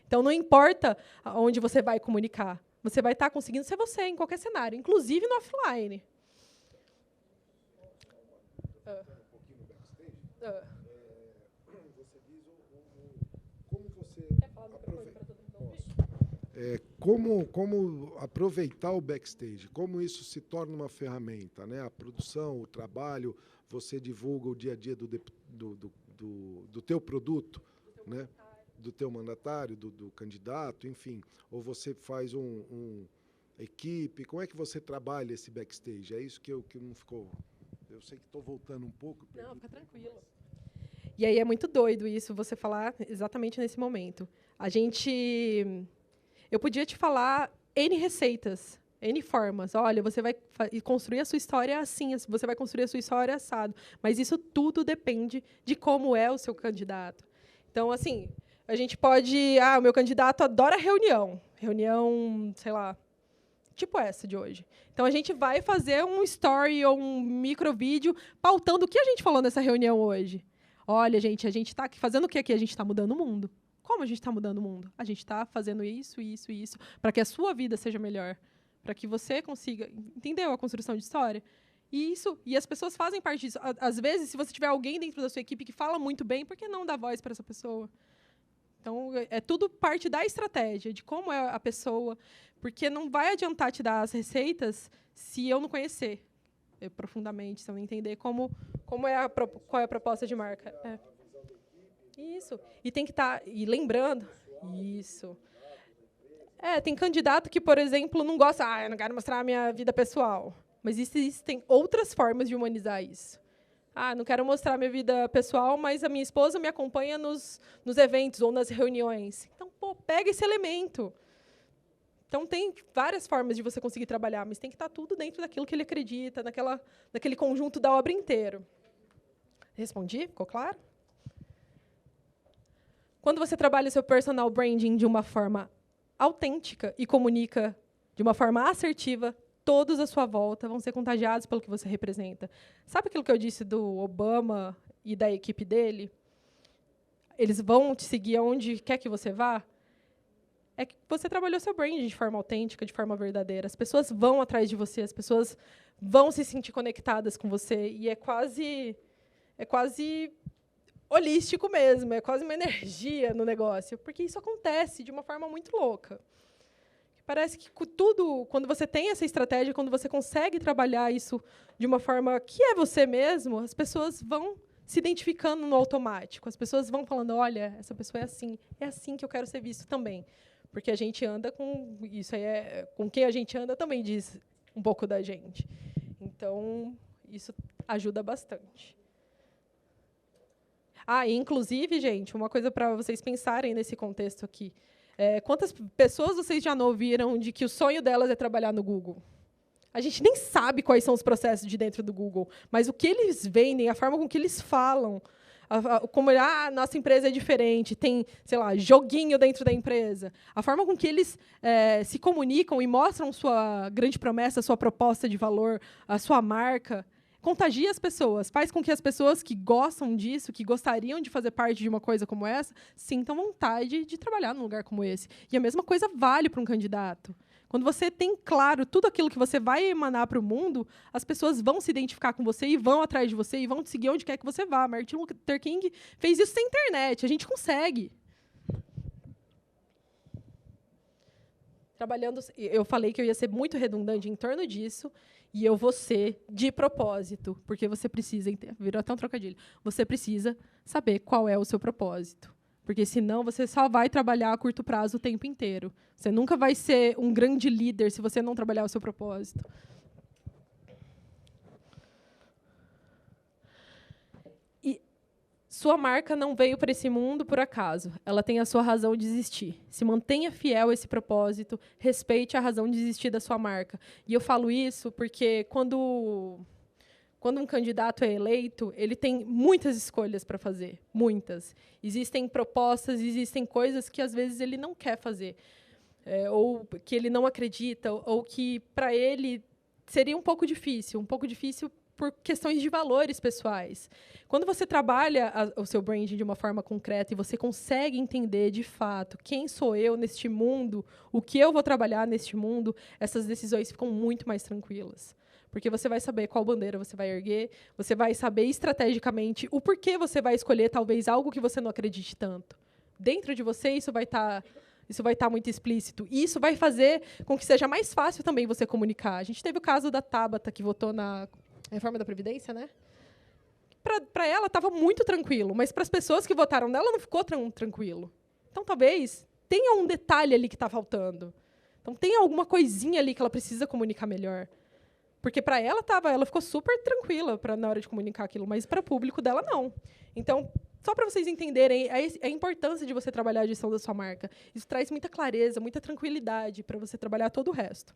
Então, não importa onde você vai comunicar, você vai estar conseguindo ser você em qualquer cenário, inclusive no offline. Como aproveitar o backstage, como isso se torna uma ferramenta, né? A produção, o trabalho, você divulga o dia a dia do teu produto, né? Do teu mandatário, do candidato, enfim, ou você faz equipe, como é que você trabalha esse backstage? É isso que não ficou... Eu sei que estou voltando um pouco. Não, fica tranquilo. E aí é muito doido isso, você falar exatamente nesse momento. Eu podia te falar N receitas, N formas. Olha, você vai construir a sua história assim, você vai construir a sua história assado. Mas isso tudo depende de como é o seu candidato. Então, assim, a gente pode... o meu candidato adora reunião. Reunião, sei lá, tipo essa de hoje. Então, a gente vai fazer um story ou um microvídeo pautando o que a gente falou nessa reunião hoje. Olha, gente, a gente está fazendo o que aqui? A gente está mudando o mundo. Como a gente está mudando o mundo? A gente está fazendo isso, isso e isso, para que a sua vida seja melhor, para que você consiga... Entendeu a construção de história? E as pessoas fazem parte disso. Às vezes, se você tiver alguém dentro da sua equipe que fala muito bem, por que não dar voz para essa pessoa? Então, é tudo parte da estratégia, de como é a pessoa, porque não vai adiantar te dar as receitas se eu não conhecer profundamente, se eu não entender qual é a proposta de marca. Isso. E tem que estar... E lembrando... Isso. Tem candidato que, por exemplo, não gosta... eu não quero mostrar a minha vida pessoal. Mas existem outras formas de humanizar isso. Não quero mostrar a minha vida pessoal, mas a minha esposa me acompanha nos eventos ou nas reuniões. Então, pega esse elemento. Então, tem várias formas de você conseguir trabalhar, mas tem que estar tudo dentro daquilo que ele acredita, naquele conjunto da obra inteira. Respondi? Ficou claro? Quando você trabalha seu personal branding de uma forma autêntica e comunica de uma forma assertiva, todos à sua volta vão ser contagiados pelo que você representa. Sabe aquilo que eu disse do Obama e da equipe dele? Eles vão te seguir aonde quer que você vá? É que você trabalhou seu branding de forma autêntica, de forma verdadeira. As pessoas vão atrás de você, as pessoas vão se sentir conectadas com você. E é quase holístico mesmo, é quase uma energia no negócio, porque isso acontece de uma forma muito louca. Parece que tudo, quando você tem essa estratégia, quando você consegue trabalhar isso de uma forma que é você mesmo, as pessoas vão se identificando no automático. As pessoas vão falando, olha, essa pessoa é assim que eu quero ser visto também. Porque a gente anda com... Isso aí com quem a gente anda também diz um pouco da gente. Então, isso ajuda bastante. E inclusive, gente, uma coisa para vocês pensarem nesse contexto aqui. Quantas pessoas vocês já não ouviram de que o sonho delas é trabalhar no Google? A gente nem sabe quais são os processos de dentro do Google, mas o que eles vendem, a forma com que eles falam, como nossa empresa é diferente, tem, sei lá, joguinho dentro da empresa. A forma com que eles se comunicam e mostram sua grande promessa, sua proposta de valor, a sua marca, contagia as pessoas, faz com que as pessoas que gostam disso, que gostariam de fazer parte de uma coisa como essa, sintam vontade de trabalhar num lugar como esse. E a mesma coisa vale para um candidato. Quando você tem claro tudo aquilo que você vai emanar para o mundo, as pessoas vão se identificar com você e vão atrás de você e vão te seguir onde quer que você vá. Martin Luther King fez isso sem internet. A gente consegue. Trabalhando, eu falei que eu ia ser muito redundante em torno disso, e eu vou ser de propósito, porque você precisa, virou até um trocadilho, você precisa saber qual é o seu propósito. Porque, senão, você só vai trabalhar a curto prazo o tempo inteiro. Você nunca vai ser um grande líder se você não trabalhar o seu propósito. E sua marca não veio para esse mundo por acaso. Ela tem a sua razão de existir. Se mantenha fiel a esse propósito, respeite a razão de existir da sua marca. E eu falo isso porque, quando um candidato é eleito, ele tem muitas escolhas para fazer, muitas. Existem propostas, existem coisas que, às vezes, ele não quer fazer, ou que ele não acredita, ou que, para ele, seria um pouco difícil por questões de valores pessoais. Quando você trabalha o seu branding de uma forma concreta e você consegue entender, de fato, quem sou eu neste mundo, o que eu vou trabalhar neste mundo, essas decisões ficam muito mais tranquilas. Porque você vai saber qual bandeira você vai erguer, você vai saber estrategicamente o porquê você vai escolher, talvez, algo que você não acredite tanto. Dentro de você, isso vai estar muito explícito. E isso vai fazer com que seja mais fácil também você comunicar. A gente teve o caso da Tabata, que votou na reforma da Previdência, né? Para ela, estava muito tranquilo, mas para as pessoas que votaram nela, não ficou tão tranquilo. Então, talvez, tenha um detalhe ali que está faltando. Então, tem alguma coisinha ali que ela precisa comunicar melhor. Porque para ela ela ficou super tranquila na hora de comunicar aquilo, mas para o público dela não. Então, só para vocês entenderem a importância de você trabalhar a gestão da sua marca. Isso traz muita clareza, muita tranquilidade para você trabalhar todo o resto.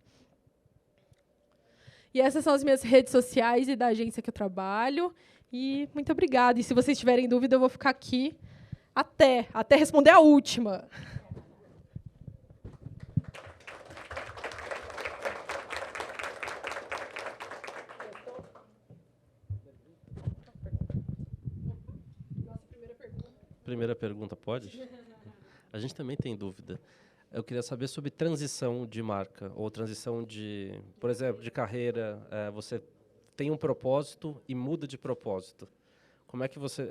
E essas são as minhas redes sociais e da agência que eu trabalho. E muito obrigada. E se vocês tiverem dúvida, eu vou ficar aqui até responder a última. Primeira pergunta, pode? A gente também tem dúvida. Eu queria saber sobre transição de marca, ou transição de, por exemplo, de carreira. Você tem um propósito e muda de propósito. Como é que você...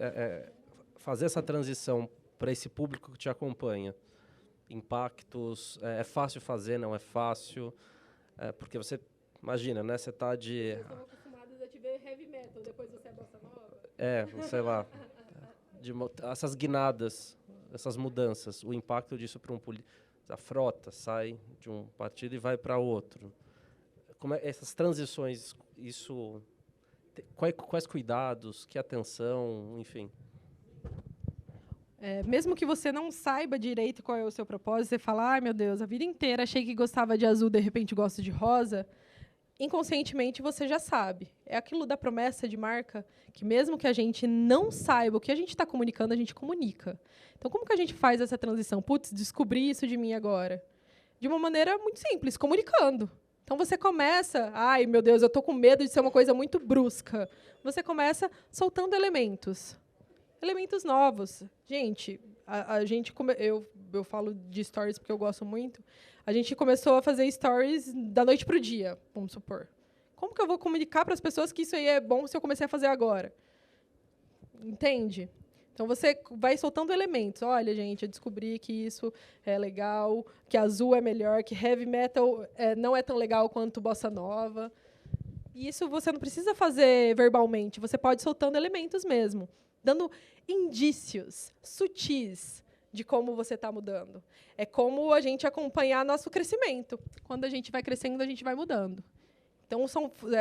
fazer essa transição para esse público que te acompanha? Impactos, é fácil fazer, não é fácil? Porque você, imagina, né? Você está de... Eles estão acostumados a te ver heavy metal, depois você é bossa nova. Sei lá. Essas guinadas, essas mudanças, o impacto disso para a frota sai de um partido e vai para outro. Como essas transições, isso, quais cuidados, que atenção, enfim. Mesmo que você não saiba direito qual é o seu propósito, você fala, ai meu Deus, a vida inteira achei que gostava de azul, de repente gosto de rosa. Inconscientemente você já sabe. É aquilo da promessa de marca, que mesmo que a gente não saiba o que a gente está comunicando, a gente comunica. Então, como que a gente faz essa transição? Putz, descobri isso de mim agora. De uma maneira muito simples, comunicando. Então, você começa, ai, meu Deus, eu estou com medo de ser uma coisa muito brusca. Você começa soltando elementos. Elementos novos. Gente, eu falo de stories porque eu gosto muito. A gente começou a fazer stories da noite para o dia, vamos supor. Como que eu vou comunicar para as pessoas que isso aí é bom se eu comecei a fazer agora? Entende? Então, você vai soltando elementos. Olha, gente, eu descobri que isso é legal, que azul é melhor, que heavy metal não é tão legal quanto bossa nova. E isso você não precisa fazer verbalmente. Você pode ir soltando elementos mesmo, dando indícios sutis de como você está mudando. É como a gente acompanhar nosso crescimento. Quando a gente vai crescendo, a gente vai mudando. Então,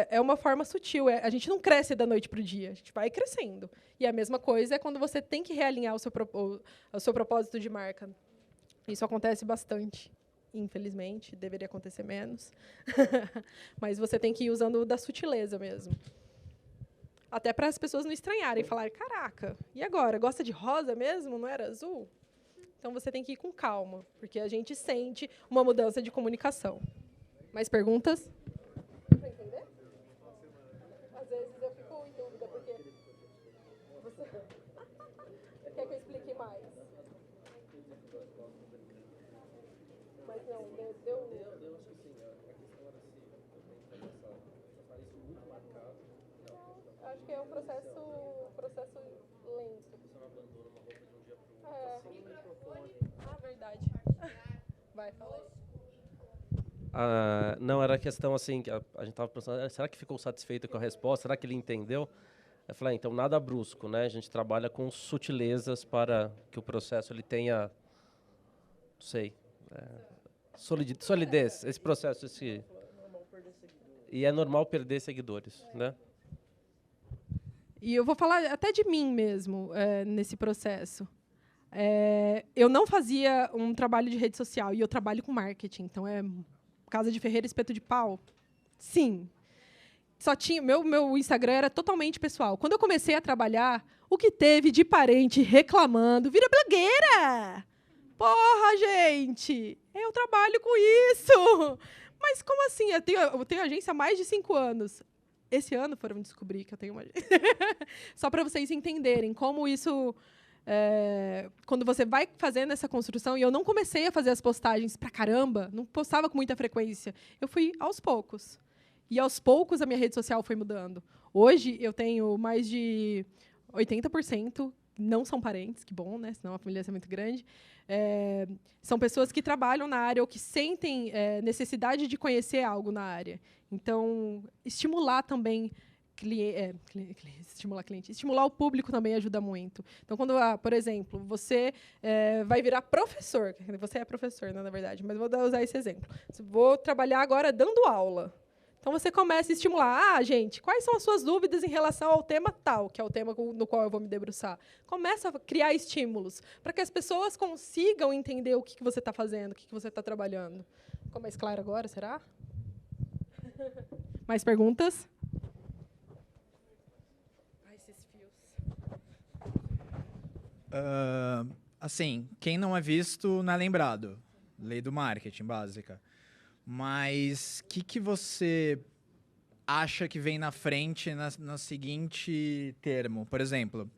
é uma forma sutil. A gente não cresce da noite para o dia, a gente vai crescendo. E a mesma coisa é quando você tem que realinhar o seu propósito de marca. Isso acontece bastante, infelizmente. Deveria acontecer menos. Mas você tem que ir usando da sutileza mesmo. Até para as pessoas não estranharem e falarem, caraca, e agora? Gosta de rosa mesmo? Não era azul? Então, você tem que ir com calma, porque a gente sente uma mudança de comunicação. Mais perguntas? Dá para entender? Às vezes eu fico Não, deu. Deu, acho que sim. A questão era se também transformar isso muito marcado. Não, Acho que é um processo lento. você não abandona uma roupa de um dia para o outro. Ah, verdade. Vai, fala aí. Não, era a questão assim, que a gente estava pensando, será que ficou satisfeito com a resposta? Será que ele entendeu? Eu falei, então nada brusco, né? A gente trabalha com sutilezas para que o processo ele tenha, não sei, solidez. Esse processo, e é normal perder seguidores, né? E eu vou falar até de mim mesmo nesse processo. Eu não fazia um trabalho de rede social e eu trabalho com marketing, então Casa de Ferreira, espeto de pau? Sim. Só tinha meu Instagram era totalmente pessoal. Quando eu comecei a trabalhar, o que teve de parente reclamando, vira blogueira! Porra, gente! Eu trabalho com isso! Mas como assim? Eu tenho agência há mais de 5 anos. Esse ano foram descobrir que eu tenho uma agência. Só para vocês entenderem como isso... quando você vai fazendo essa construção, e eu não comecei a fazer as postagens pra caramba, não postava com muita frequência, eu fui aos poucos. E aos poucos a minha rede social foi mudando. Hoje eu tenho mais de 80%, não são parentes, que bom, né? Senão a família ia ser muito grande. São pessoas que trabalham na área ou que sentem necessidade de conhecer algo na área. Então, estimular também estimular o público também ajuda muito. Então, quando, por exemplo, você vai virar professor, você é professor, né, na verdade, mas vou usar esse exemplo. Vou trabalhar agora dando aula. Então, você começa a estimular, gente, quais são as suas dúvidas em relação ao tema tal, que é o tema no qual eu vou me debruçar. Começa a criar estímulos, para que as pessoas consigam entender o que você está fazendo, o que você está trabalhando. Ficou mais claro agora, será? Mais perguntas? Assim, quem não é visto não é lembrado. Lei do marketing básica. Mas o que você acha que vem na frente no seguinte termo? Por exemplo,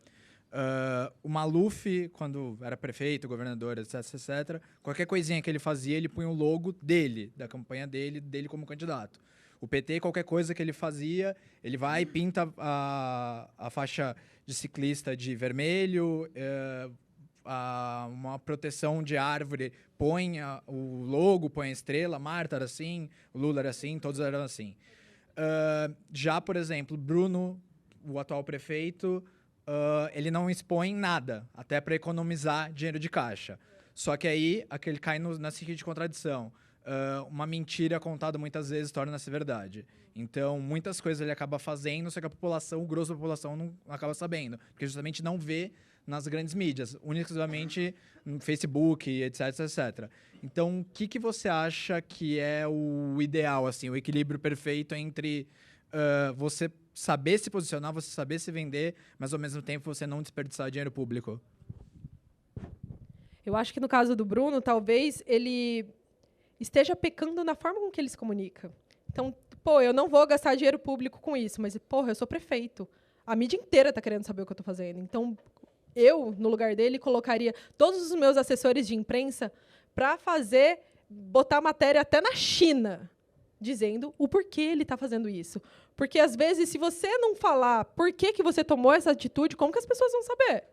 o Maluf, quando era prefeito, governador, etc, etc, qualquer coisinha que ele fazia, ele punha o logo dele, da campanha dele como candidato. O PT, qualquer coisa que ele fazia, ele vai e pinta a faixa de ciclista de vermelho, uma proteção de árvore, põe o logo, põe a estrela, Marta era assim, o Lula era assim, todos eram assim. Já, por exemplo, Bruno, o atual prefeito, ele não expõe nada, até para economizar dinheiro de caixa. Só que aí, aquele cai na seguinte contradição. Uma mentira contada muitas vezes torna-se verdade. Então, muitas coisas ele acaba fazendo, só que o grosso da população não acaba sabendo, porque justamente não vê nas grandes mídias, unicamente no Facebook, etc, etc. Então, o que você acha que é o ideal, assim, o equilíbrio perfeito entre você saber se posicionar, você saber se vender, mas ao mesmo tempo você não desperdiçar dinheiro público? Eu acho que no caso do Bruno, talvez ele esteja pecando na forma com que ele se comunica. Então, eu não vou gastar dinheiro público com isso, mas, eu sou prefeito. A mídia inteira está querendo saber o que eu estou fazendo. Então, eu, no lugar dele, colocaria todos os meus assessores de imprensa para botar matéria até na China, dizendo o porquê ele está fazendo isso. Porque, às vezes, se você não falar por que você tomou essa atitude, como que as pessoas vão saber?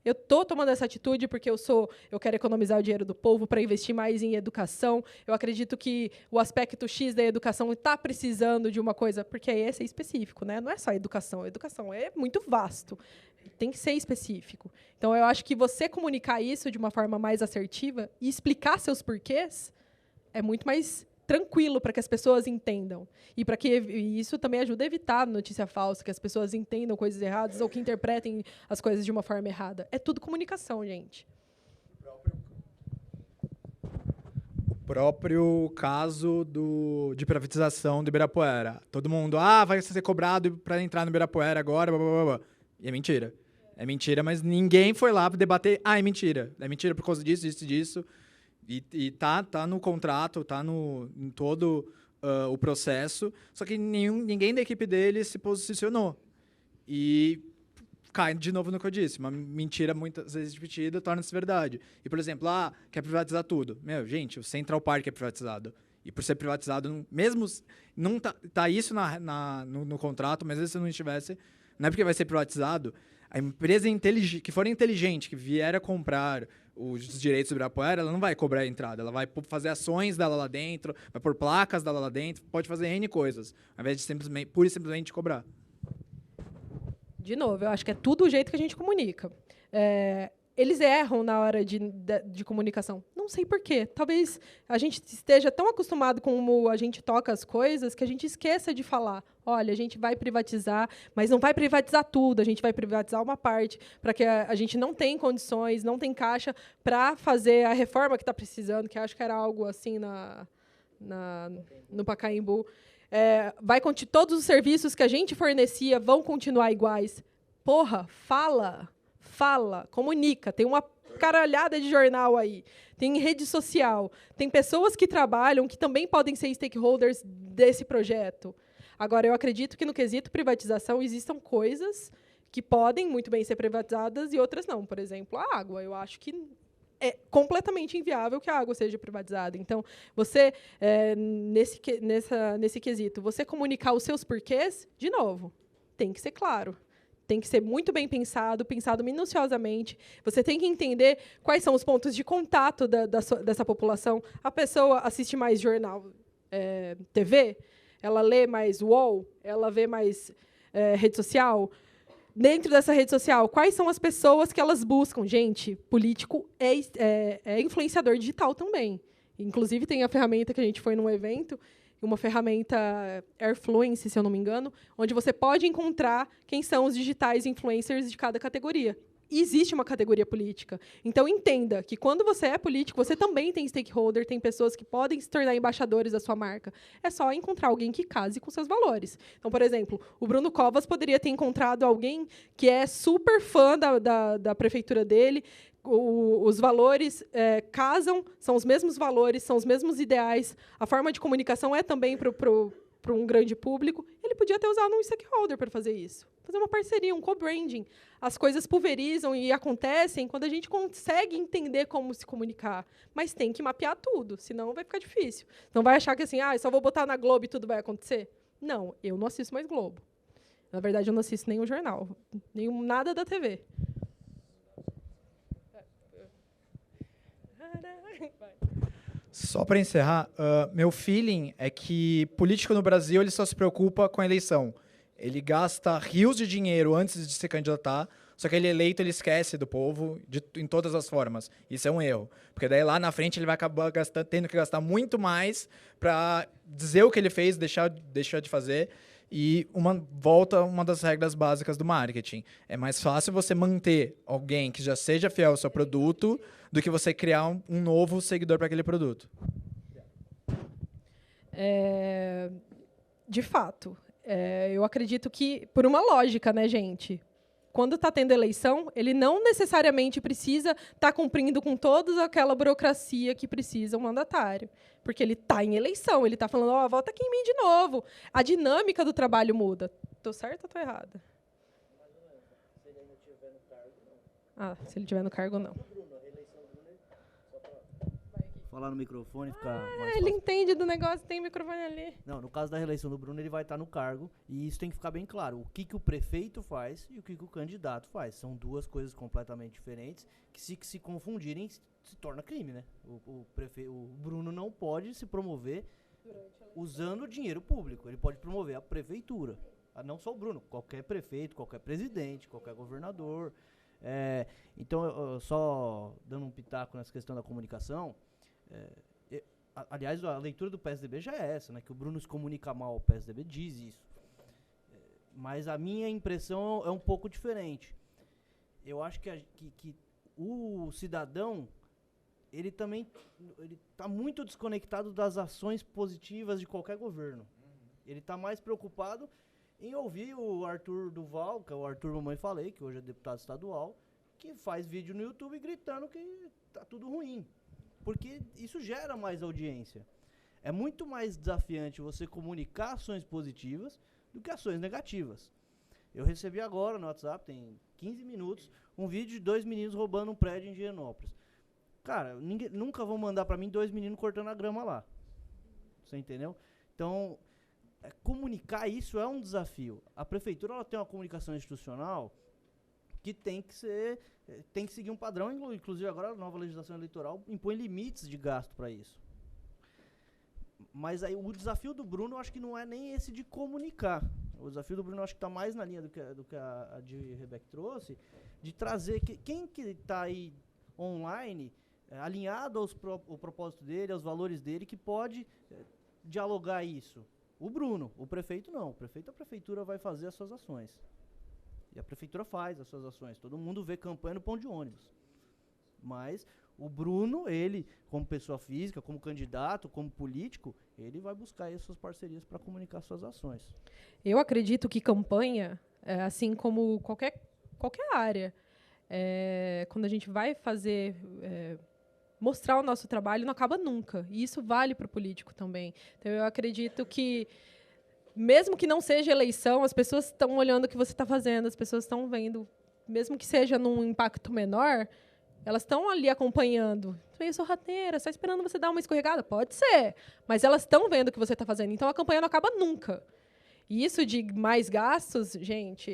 Eu estou tomando essa atitude porque eu quero economizar o dinheiro do povo para investir mais em educação. Eu acredito que o aspecto X da educação está precisando de uma coisa, porque aí é ser específico, né? Não é só educação. A educação é muito vasto. Tem que ser específico. Então, eu acho que você comunicar isso de uma forma mais assertiva e explicar seus porquês é muito mais tranquilo para que as pessoas entendam. E para que isso também ajuda a evitar notícia falsa, que as pessoas entendam coisas erradas ou que interpretem as coisas de uma forma errada. É tudo comunicação, gente. O próprio caso de privatização do Ibirapuera. Todo mundo, vai ser cobrado para entrar no Ibirapuera agora, blá, blá, blá. E é mentira. É mentira, mas ninguém foi lá para debater, é mentira. É mentira por causa disso, disso, disso. E tá no contrato, tá em todo o processo, só que ninguém da equipe dele se posicionou. E cai de novo no que eu disse. Uma mentira muitas vezes repetida torna-se verdade. E, por exemplo, quer privatizar tudo. Gente, o Central Park é privatizado. E por ser privatizado, mesmo não tá isso no contrato, mas se não estivesse, não é porque vai ser privatizado. A empresa que for inteligente, que vier a comprar os direitos do Ibirapuera, ela não vai cobrar a entrada. Ela vai fazer ações dela lá dentro, vai pôr placas dela lá dentro, pode fazer N coisas, ao invés de pura e simplesmente cobrar. De novo, eu acho que é tudo o jeito que a gente comunica. Eles erram na hora de comunicação. Não sei por quê. Talvez a gente esteja tão acostumado com como a gente toca as coisas que a gente esqueça de falar. Olha, a gente vai privatizar, mas não vai privatizar tudo. A gente vai privatizar uma parte, para que a gente não tem condições, não tem caixa para fazer a reforma que está precisando, que acho que era algo assim no Pacaembu. Todos os serviços que a gente fornecia vão continuar iguais. Porra, fala, comunica. Tem uma caralhada de jornal aí. Tem rede social. Tem pessoas que trabalham que também podem ser stakeholders desse projeto. Agora, eu acredito que no quesito privatização existam coisas que podem muito bem ser privatizadas e outras não. Por exemplo, a água. Eu acho que é completamente inviável que a água seja privatizada. Então, você, nesse quesito, você comunicar os seus porquês, de novo, tem que ser claro. Tem que ser muito bem pensado minuciosamente. Você tem que entender quais são os pontos de contato dessa população. A pessoa assiste mais jornal, TV, ela lê mais UOL, ela vê mais rede social. Dentro dessa rede social, quais são as pessoas que elas buscam? Gente, político é influenciador digital também. Inclusive, tem a ferramenta que a gente foi num evento, uma ferramenta Airfluence, se eu não me engano, onde você pode encontrar quem são os digitais influencers de cada categoria. E existe uma categoria política. Então, entenda que quando você é político, você também tem stakeholder, tem pessoas que podem se tornar embaixadores da sua marca. É só encontrar alguém que case com seus valores. Então, por exemplo, o Bruno Covas poderia ter encontrado alguém que é super fã da prefeitura dele. Os valores casam, são os mesmos valores, são os mesmos ideais. A forma de comunicação é também para um grande público. Ele podia ter usado um stakeholder para fazer isso. Fazer uma parceria, um co-branding. As coisas pulverizam e acontecem quando a gente consegue entender como se comunicar. Mas tem que mapear tudo, senão vai ficar difícil. Não vai achar que assim, só vou botar na Globo e tudo vai acontecer? Não, eu não assisto mais Globo. Na verdade, eu não assisto nenhum jornal, nada da TV. Só para encerrar, meu feeling é que político no Brasil ele só se preocupa com a eleição. Ele gasta rios de dinheiro antes de se candidatar, só que ele eleito ele esquece do povo em todas as formas. Isso é um erro, porque daí lá na frente ele vai acabar tendo que gastar muito mais para dizer o que ele fez, deixar de fazer. E volta a uma das regras básicas do marketing. É mais fácil você manter alguém que já seja fiel ao seu produto do que você criar um novo seguidor para aquele produto. De fato. Eu acredito que, por uma lógica, né, gente? Quando está tendo eleição, ele não necessariamente precisa estar cumprindo com toda aquela burocracia que precisa um mandatário. Porque ele está em eleição, ele está falando, volta aqui em mim de novo. A dinâmica do trabalho muda. Estou certa ou estou errada? Se ele ainda estiver no cargo, não. Se ele estiver no cargo, não. Falar no microfone, ficar mais ele fácil. Entende do negócio, tem microfone ali. Não, no caso da reeleição do Bruno, ele vai estar no cargo, e isso tem que ficar bem claro. O que o prefeito faz e o que o candidato faz. São duas coisas completamente diferentes, que se confundirem, se torna crime, né? O Bruno não pode se promover usando dinheiro público. Ele pode promover a prefeitura. Não só o Bruno, qualquer prefeito, qualquer presidente, qualquer governador. Então, só dando um pitaco nessa questão da comunicação, aliás, a leitura do PSDB já é essa, né? Que o Bruno se comunica mal, o PSDB diz isso. Mas a minha impressão é um pouco diferente. Eu acho que o cidadão, ele também está muito desconectado das ações positivas de qualquer governo. Ele está mais preocupado em ouvir o Arthur Duval, que é o Arthur Mamãe Falei, que hoje é deputado estadual, que faz vídeo no YouTube gritando que tá tudo ruim. Porque isso gera mais audiência. É muito mais desafiante você comunicar ações positivas do que ações negativas. Eu recebi agora no WhatsApp, tem 15 minutos, um vídeo de 2 meninos roubando um prédio em Higienópolis. Cara, nunca vão mandar pra mim 2 meninos cortando a grama lá. Você entendeu? Então, comunicar isso é um desafio. A prefeitura ela tem uma comunicação institucional que tem que seguir um padrão, inclusive agora a nova legislação eleitoral impõe limites de gasto para isso. Mas aí o desafio do Bruno, eu acho que não é nem esse de comunicar. O desafio do Bruno, eu acho que está mais na linha do que a de Rebeca trouxe, de trazer quem que está aí online, alinhado ao propósito dele, aos valores dele, que pode dialogar isso. O Bruno, o prefeito não. O prefeito, a prefeitura vai fazer as suas ações. E a prefeitura faz as suas ações. Todo mundo vê campanha no ponto de ônibus. Mas o Bruno, ele, como pessoa física, como candidato, como político, ele vai buscar aí as suas parcerias para comunicar suas ações. Eu acredito que campanha, assim como qualquer área, quando a gente vai fazer... mostrar o nosso trabalho não acaba nunca. E isso vale para o político também. Então, eu acredito que, mesmo que não seja eleição, as pessoas estão olhando o que você está fazendo, as pessoas estão vendo, mesmo que seja num impacto menor, elas estão ali acompanhando. Eu sou rateira, só esperando você dar uma escorregada? Pode ser, mas elas estão vendo o que você está fazendo. Então, a campanha não acaba nunca. E isso de mais gastos, gente,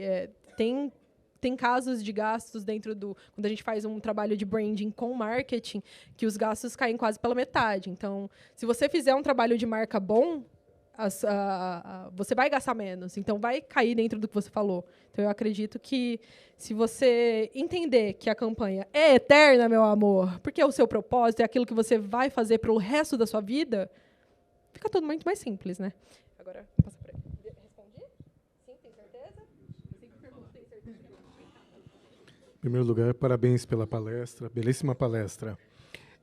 tem casos de gastos dentro quando a gente faz um trabalho de branding com marketing, que os gastos caem quase pela metade. Então, se você fizer um trabalho de marca bom, você vai gastar menos. Então, vai cair dentro do que você falou. Então, eu acredito que, se você entender que a campanha é eterna, meu amor, porque é o seu propósito, é aquilo que você vai fazer pelo resto da sua vida, fica tudo muito mais simples, né? Agora, passa por aí. Respondi? Sim, tem certeza? Em primeiro lugar, parabéns pela palestra, belíssima palestra.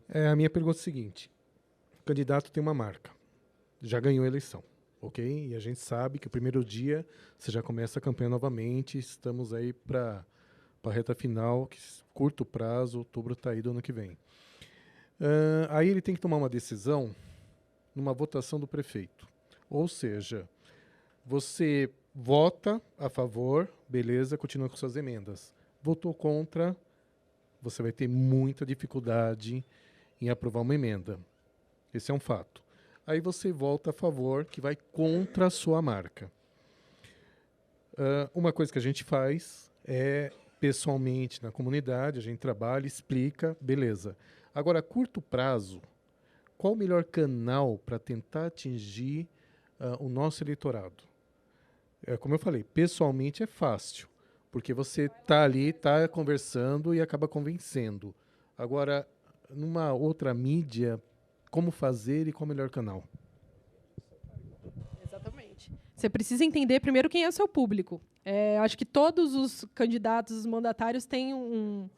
A minha pergunta é a seguinte: o candidato tem uma marca, já ganhou a eleição, ok? E a gente sabe que o primeiro dia você já começa a campanha novamente, estamos aí para a reta final, que curto prazo, outubro está aí do ano que vem. Aí ele tem que tomar uma decisão numa votação do prefeito. Ou seja, você vota a favor, beleza, continua com suas emendas. Votou contra, você vai ter muita dificuldade em aprovar uma emenda. Esse é um fato. Aí você vota a favor, que vai contra a sua marca. Uma coisa que a gente faz é, pessoalmente, na comunidade, a gente trabalha, explica, beleza. Agora, a curto prazo, qual o melhor canal para tentar atingir o nosso eleitorado? Como eu falei, pessoalmente é fácil, porque você está ali, está conversando e acaba convencendo. Agora, numa outra mídia, como fazer e qual o melhor canal? Exatamente. Você precisa entender primeiro quem é o seu público. Acho que todos os candidatos, os mandatários têm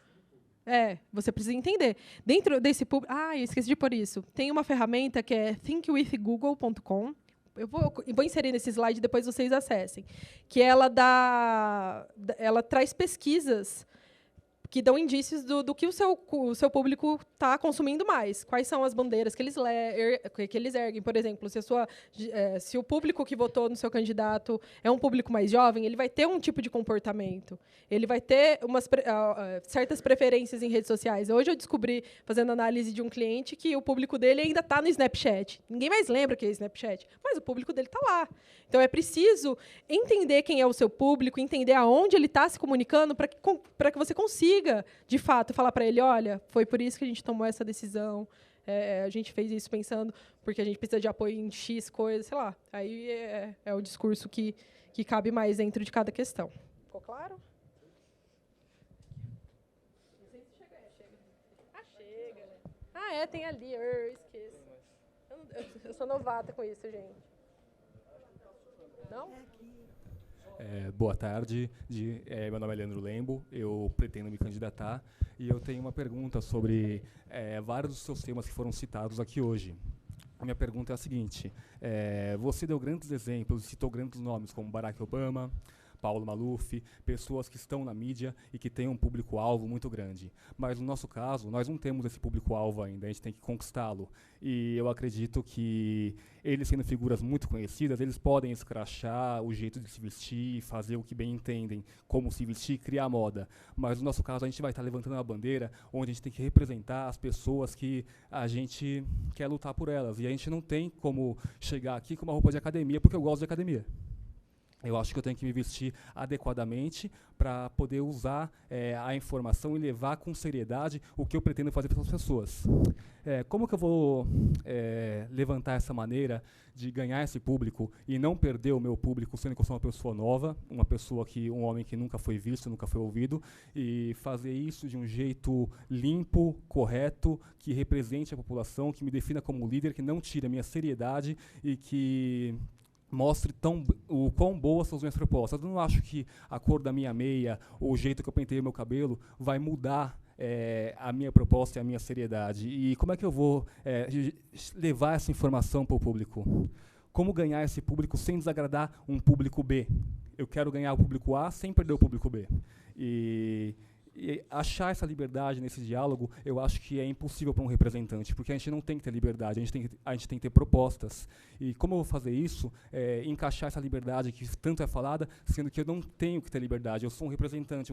você precisa entender. Dentro desse público... eu esqueci de pôr isso. Tem uma ferramenta que é thinkwithgoogle.com. Eu vou inserir nesse slide, depois vocês acessem. Que ela traz pesquisas que dão indícios do que o seu público está consumindo mais. Quais são as bandeiras que eles erguem. Por exemplo, se o público que votou no seu candidato é um público mais jovem, ele vai ter um tipo de comportamento. Ele vai ter certas preferências em redes sociais. Hoje eu descobri, fazendo análise de um cliente, que o público dele ainda está no Snapchat. Ninguém mais lembra o que é Snapchat, mas o público dele está lá. Então, é preciso entender quem é o seu público, entender aonde ele está se comunicando, para que você consiga, de fato, falar para ele: olha, foi por isso que a gente tomou essa decisão, a gente fez isso pensando porque a gente precisa de apoio em X coisas, sei lá. Aí é o discurso que cabe mais dentro de cada questão. Ficou claro? Não sei se chega. Chega. Tem ali, eu esqueço. Eu sou novata com isso, gente. Não? Boa tarde, meu nome é Leandro Lembo, eu pretendo me candidatar e eu tenho uma pergunta sobre vários dos seus temas que foram citados aqui hoje. A minha pergunta é a seguinte: você deu grandes exemplos, citou grandes nomes como Barack Obama, Paulo Maluf, pessoas que estão na mídia e que têm um público-alvo muito grande. Mas no nosso caso, nós não temos esse público-alvo ainda, a gente tem que conquistá-lo. E eu acredito que eles, sendo figuras muito conhecidas, eles podem escrachar o jeito de se vestir, fazer o que bem entendem, como se vestir, criar moda. Mas no nosso caso, a gente vai estar levantando uma bandeira onde a gente tem que representar as pessoas que a gente quer lutar por elas. E a gente não tem como chegar aqui com uma roupa de academia, porque eu gosto de academia. Eu acho que eu tenho que me vestir adequadamente para poder usar a informação e levar com seriedade o que eu pretendo fazer para as pessoas. Como que eu vou levantar essa maneira de ganhar esse público e não perder o meu público, sendo que eu sou uma pessoa nova, um homem que nunca foi visto, nunca foi ouvido, e fazer isso de um jeito limpo, correto, que represente a população, que me defina como líder, que não tire a minha seriedade e que mostre o quão boas são as minhas propostas. Eu não acho que a cor da minha meia ou o jeito que eu pentei o meu cabelo vai mudar a minha proposta e a minha seriedade. E como é que eu vou levar essa informação para o público? Como ganhar esse público sem desagradar um público B? Eu quero ganhar o público A sem perder o público B. E achar essa liberdade nesse diálogo, eu acho que é impossível para um representante, porque a gente não tem que ter liberdade, a gente tem que ter propostas. E como eu vou fazer isso? Encaixar essa liberdade que tanto é falada, sendo que eu não tenho que ter liberdade, eu sou um representante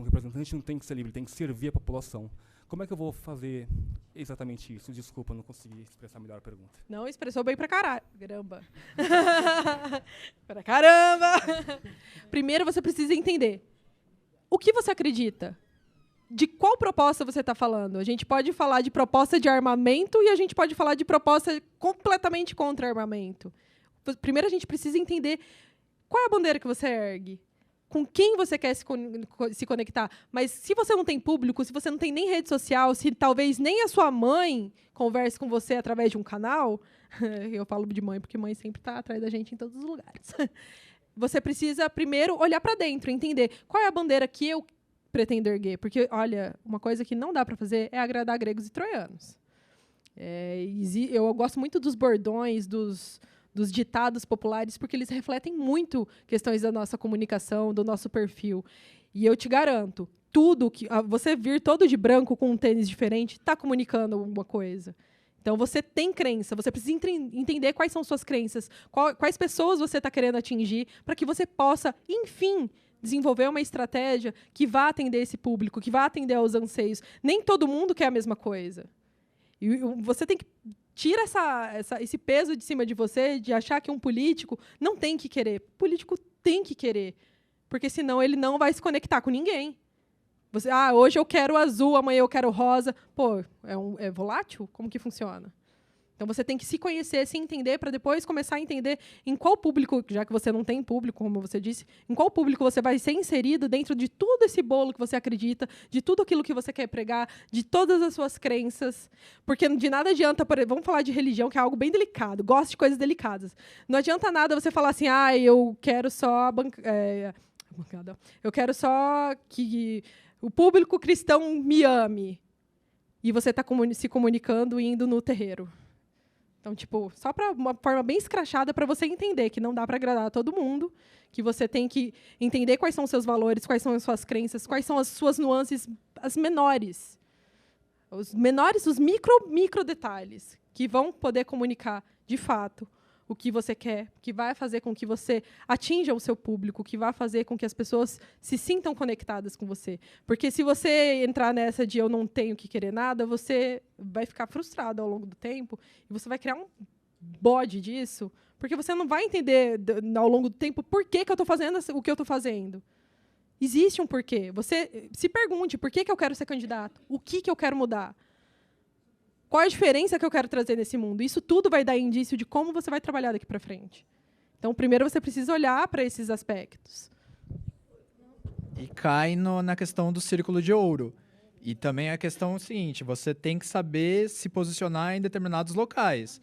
não tem que ser livre, tem que servir a população. Como é que eu vou fazer exatamente isso? Desculpa, não consegui expressar melhor a pergunta. Não, expressou bem pra caramba. Pra caramba! Primeiro você precisa entender o que você acredita. De qual proposta você está falando? A gente pode falar de proposta de armamento e a gente pode falar de proposta completamente contra armamento. Primeiro, a gente precisa entender qual é a bandeira que você ergue, com quem você quer se conectar. Mas se você não tem público, se você não tem nem rede social, se talvez nem a sua mãe converse com você através de um canal, eu falo de mãe porque mãe sempre está atrás da gente em todos os lugares. Você precisa primeiro olhar para dentro, entender qual é a bandeira que eu pretendo erguer. Porque, olha, uma coisa que não dá para fazer é agradar gregos e troianos. Eu gosto muito dos bordões, dos ditados populares, porque eles refletem muito questões da nossa comunicação, do nosso perfil. E eu te garanto, tudo que você vir todo de branco com um tênis diferente está comunicando alguma coisa. Então, você tem crença, você precisa entender quais são suas crenças, quais pessoas você está querendo atingir, para que você possa, enfim, desenvolver uma estratégia que vá atender esse público, que vá atender aos anseios. Nem todo mundo quer a mesma coisa. E você tem que tirar esse peso de cima de você, de achar que um político não tem que querer. O político tem que querer, porque senão ele não vai se conectar com ninguém. Hoje eu quero azul, amanhã eu quero rosa. Pô, é volátil? Como que funciona? Então, você tem que se conhecer, se entender, para depois começar a entender em qual público, já que você não tem público, como você disse, em qual público você vai ser inserido dentro de todo esse bolo que você acredita, de tudo aquilo que você quer pregar, de todas as suas crenças. Porque de nada adianta, vamos falar de religião, que é algo bem delicado, gosto de coisas delicadas. Não adianta nada você falar assim, eu quero só eu quero só que o público cristão me ame. E você está se comunicando e indo no terreiro. Então, só para uma forma bem escrachada para você entender que não dá para agradar a todo mundo, que você tem que entender quais são os seus valores, quais são as suas crenças, quais são as suas nuances, as menores. Os micro detalhes que vão poder comunicar, de fato, o que você quer, que vai fazer com que você atinja o seu público, que vai fazer com que as pessoas se sintam conectadas com você. Porque se você entrar nessa de eu não tenho que querer nada, você vai ficar frustrado ao longo do tempo e você vai criar um bode disso, porque você não vai entender ao longo do tempo por que eu estou fazendo o que eu estou fazendo. Existe um porquê. Você se pergunte por que eu quero ser candidato, o que eu quero mudar. Qual a diferença que eu quero trazer nesse mundo? Isso tudo vai dar indício de como você vai trabalhar daqui para frente. Então, primeiro você precisa olhar para esses aspectos. E cai na questão do círculo de ouro. E também a questão seguinte, você tem que saber se posicionar em determinados locais.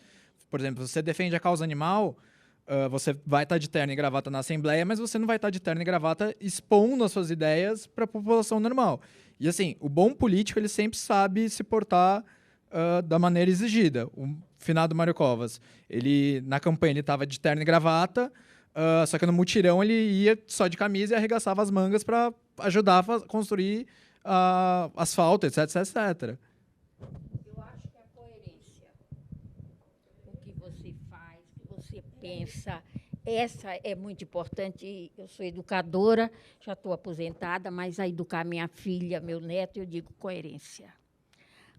Por exemplo, se você defende a causa animal, você vai estar de terno e gravata na Assembleia, mas você não vai estar de terno e gravata expondo as suas ideias para a população normal. E assim, o bom político ele sempre sabe se portar da maneira exigida. O finado Mário Covas, ele, na campanha ele estava de terno e gravata, Só que no mutirão ele ia só de camisa e arregaçava as mangas para ajudar a construir asfalto, etc, etc. Eu acho que a coerência, o que você faz, o que você pensa, essa é muito importante. Eu sou educadora, já estou aposentada, mas a educar minha filha, meu neto, eu digo coerência.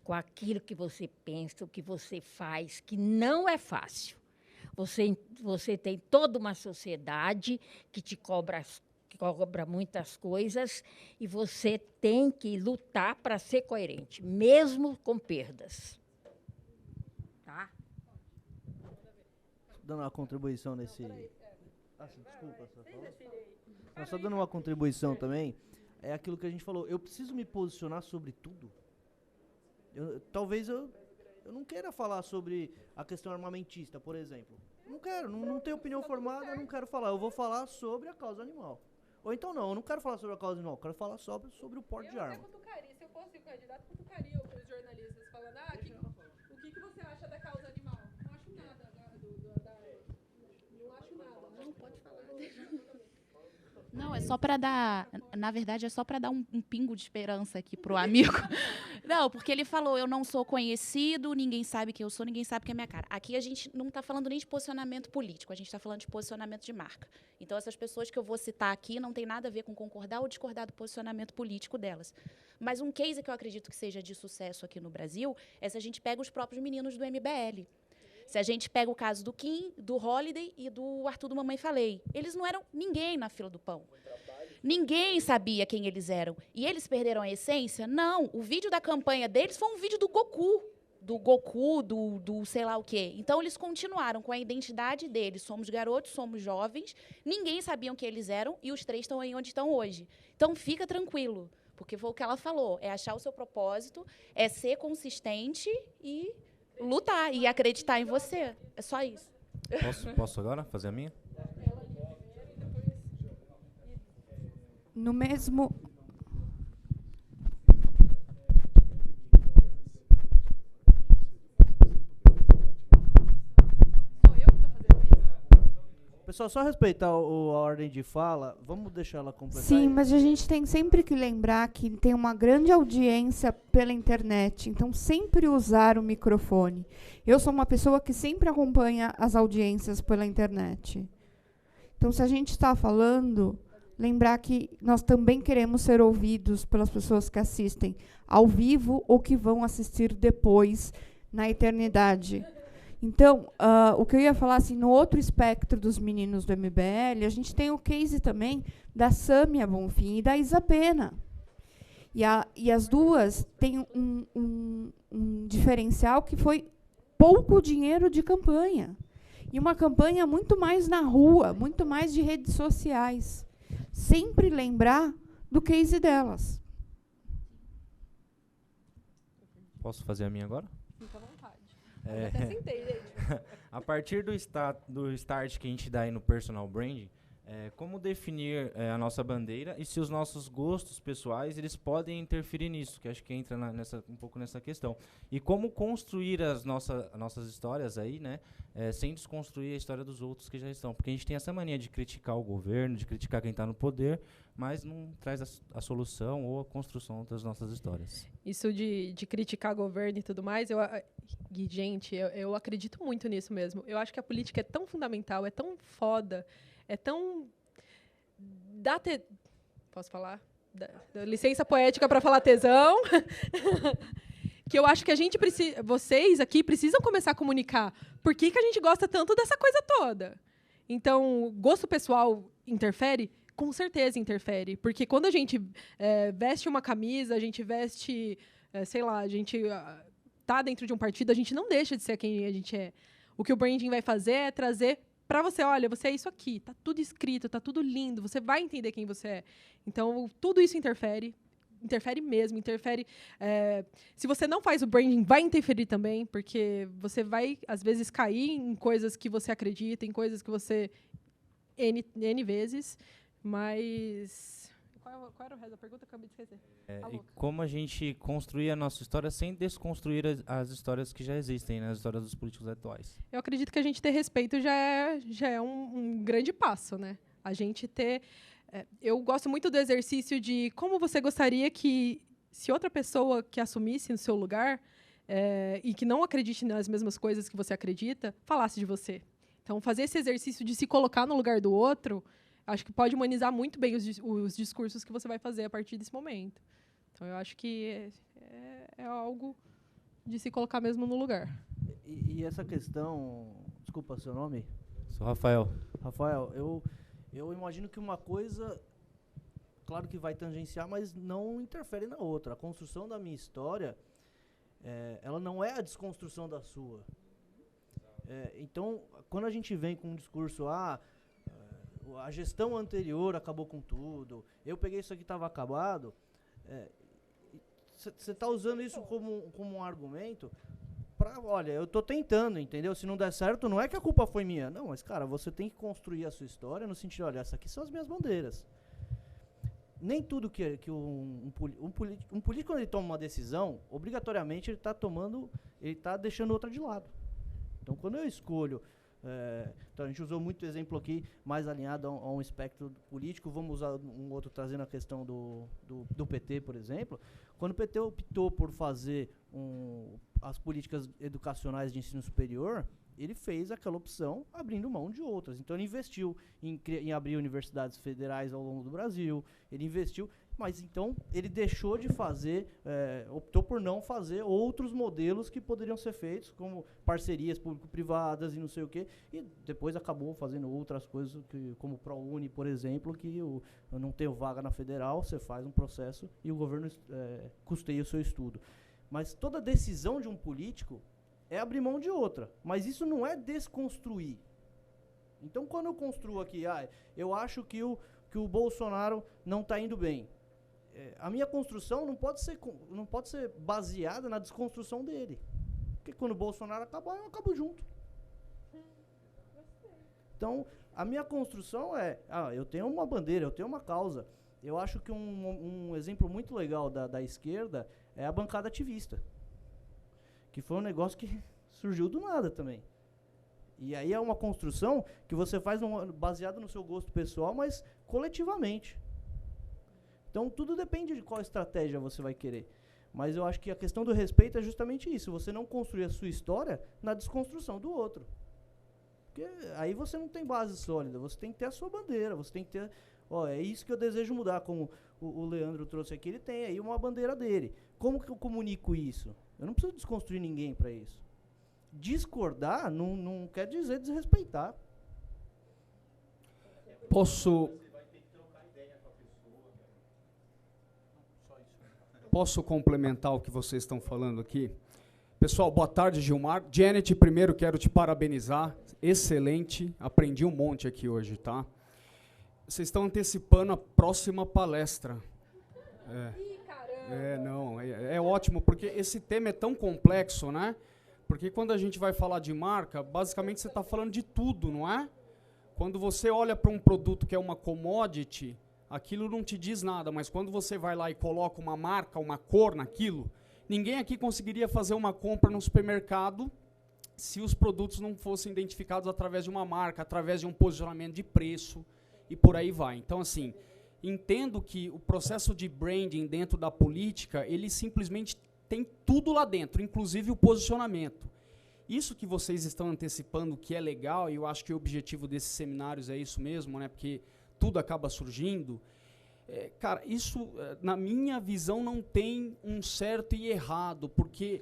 Com aquilo que você pensa, o que você faz, que não é fácil. Você tem toda uma sociedade que te cobra muitas coisas e você tem que lutar para ser coerente, mesmo com perdas. Tá? Dando uma contribuição nesse... desculpa, só dando uma contribuição também, é aquilo que a gente falou, eu preciso me posicionar sobre tudo. Talvez eu não queira falar sobre a questão armamentista, por exemplo. Não quero, não tenho opinião formada, eu não quero falar. Eu vou falar sobre a causa animal. Ou então não, eu não quero falar sobre a causa animal, eu quero falar sobre o porte de arma. Eu até cutucaria, se eu fosse o candidato, cutucaria os jornalistas, falando, o que você acha da causa animal? Não acho nada não acho nada. Não pode falar. Não, é só para dar, na verdade, é só para dar um pingo de esperança aqui pro amigo. Não, porque ele falou, eu não sou conhecido, ninguém sabe quem eu sou, ninguém sabe quem é minha cara. Aqui a gente não está falando nem de posicionamento político, a gente está falando de posicionamento de marca. Então, essas pessoas que eu vou citar aqui não tem nada a ver com concordar ou discordar do posicionamento político delas. Mas um case que eu acredito que seja de sucesso aqui no Brasil é se a gente pega os próprios meninos do MBL. Se a gente pega o caso do Kim, do Holiday e do Arthur do Mamãe Falei, eles não eram ninguém na fila do pão. Ninguém sabia quem eles eram. E eles perderam a essência? Não. O vídeo da campanha deles foi um vídeo do Goku, do sei lá o quê. Então, eles continuaram com a identidade deles. Somos garotos, somos jovens, ninguém sabia quem eles eram e os três estão aí onde estão hoje. Então, fica tranquilo, porque foi o que ela falou. É achar o seu propósito, é ser consistente e lutar e acreditar em você. É só isso. Posso agora fazer a minha? No mesmo... Pessoal, só respeitar a ordem de fala, vamos deixar ela completar. Sim, mas a gente tem sempre que lembrar que tem uma grande audiência pela internet, então sempre usar o microfone. Eu sou uma pessoa que sempre acompanha as audiências pela internet. Então, se a gente está falando, lembrar que nós também queremos ser ouvidos pelas pessoas que assistem ao vivo ou que vão assistir depois, na eternidade. Então, o que eu ia falar, assim, no outro espectro dos meninos do MBL, a gente tem o case também da Sâmia Bonfim e da Isa Pena. E as duas têm um diferencial que foi pouco dinheiro de campanha. E uma campanha muito mais na rua, muito mais de redes sociais. Sempre lembrar do case delas. Posso fazer a minha agora? Fica à vontade. Eu até sentei, gente. A partir do start que a gente dá aí no personal branding, como definir a nossa bandeira e se os nossos gostos pessoais eles podem interferir nisso, que acho que entra um pouco nessa questão. E como construir as nossas histórias aí, né, sem desconstruir a história dos outros que já estão. Porque a gente tem essa mania de criticar o governo, de criticar quem está no poder, mas não traz a solução ou a construção das nossas histórias. Isso de criticar governo e tudo mais, gente, eu acredito muito nisso mesmo. Eu acho que a política é tão fundamental, é tão foda, é tão... Posso falar? Licença poética para falar tesão. Que eu acho que a gente precisa... Vocês aqui precisam começar a comunicar por que a gente gosta tanto dessa coisa toda. Então, gosto pessoal interfere? Com certeza interfere. Porque quando a gente veste uma camisa, a gente veste... sei lá, a gente tá dentro de um partido, a gente não deixa de ser quem a gente é. O que o branding vai fazer é trazer para você, olha, você é isso aqui, tá tudo escrito, tá tudo lindo, você vai entender quem você é. Então, tudo isso interfere mesmo, interfere. Se você não faz o branding, vai interferir também, porque você vai, às vezes, cair em coisas que você acredita, em coisas que você... N vezes, mas... Qual era o resto da pergunta? Acabei de esquecer. E como a gente construir a nossa história sem desconstruir as histórias que já existem, né? As histórias dos políticos atuais. Eu acredito que a gente ter respeito já é um grande passo, né? A gente ter... eu gosto muito do exercício de como você gostaria que, se outra pessoa que assumisse no seu lugar e que não acredite nas mesmas coisas que você acredita, falasse de você. Então, fazer esse exercício de se colocar no lugar do outro, acho que pode humanizar muito bem os discursos que você vai fazer a partir desse momento. Então, eu acho que é algo de se colocar mesmo no lugar. E essa questão... Desculpa, seu nome? Sou Rafael. Rafael, eu imagino que uma coisa, claro que vai tangenciar, mas não interfere na outra. A construção da minha história, ela não é a desconstrução da sua. Então, quando a gente vem com um discurso, a gestão anterior acabou com tudo, eu peguei isso aqui, estava acabado, você está usando isso como um argumento para, olha, eu estou tentando, entendeu? Se não der certo, não é que a culpa foi minha. Não, mas, cara, você tem que construir a sua história no sentido, olha, essas aqui são as minhas bandeiras. Nem tudo que um político, quando ele toma uma decisão, obrigatoriamente ele está deixando outra de lado. Então, quando eu escolho... então, a gente usou muito exemplo aqui, mais alinhado a um espectro político. Vamos usar um outro, trazendo a questão do PT, por exemplo. Quando o PT optou por fazer as políticas educacionais de ensino superior, ele fez aquela opção abrindo mão de outras. Então, ele investiu em abrir universidades federais ao longo do Brasil, ele investiu... Mas, então, ele deixou de fazer, optou por não fazer outros modelos que poderiam ser feitos, como parcerias público-privadas e não sei o quê, e depois acabou fazendo outras coisas, como o ProUni, por exemplo, que eu não tenho vaga na federal, você faz um processo e o governo custeia o seu estudo. Mas toda decisão de um político é abrir mão de outra, mas isso não é desconstruir. Então, quando eu construo aqui, eu acho que o Bolsonaro não está indo bem, a minha construção não pode ser baseada na desconstrução dele. Porque quando o Bolsonaro acabar, eu acabo junto. Então, a minha construção eu tenho uma bandeira, eu tenho uma causa. Eu acho que um exemplo muito legal da esquerda é a bancada ativista. Que foi um negócio que surgiu do nada também. E aí é uma construção que você faz baseado no seu gosto pessoal, mas coletivamente. Então, tudo depende de qual estratégia você vai querer. Mas eu acho que a questão do respeito é justamente isso. Você não construir a sua história na desconstrução do outro. Porque aí você não tem base sólida. Você tem que ter a sua bandeira. Você tem que ter... é isso que eu desejo mudar. Como o Leandro trouxe aqui, ele tem aí uma bandeira dele. Como que eu comunico isso? Eu não preciso desconstruir ninguém para isso. Discordar não quer dizer desrespeitar. Posso complementar o que vocês estão falando aqui? Pessoal, boa tarde, Gilmar. Janet, primeiro quero te parabenizar. Excelente. Aprendi um monte aqui hoje, tá? Vocês estão antecipando a próxima palestra. É ótimo, porque esse tema é tão complexo, né? Porque quando a gente vai falar de marca, basicamente você está falando de tudo, não é? Quando você olha para um produto que é uma commodity, aquilo não te diz nada, mas quando você vai lá e coloca uma marca, uma cor naquilo, ninguém aqui conseguiria fazer uma compra no supermercado se os produtos não fossem identificados através de uma marca, através de um posicionamento de preço e por aí vai. Então, assim, entendo que o processo de branding dentro da política, ele simplesmente tem tudo lá dentro, inclusive o posicionamento. Isso que vocês estão antecipando, que é legal, e eu acho que o objetivo desses seminários é isso mesmo, né? Porque tudo acaba surgindo. Cara, isso, na minha visão, não tem um certo e errado, porque,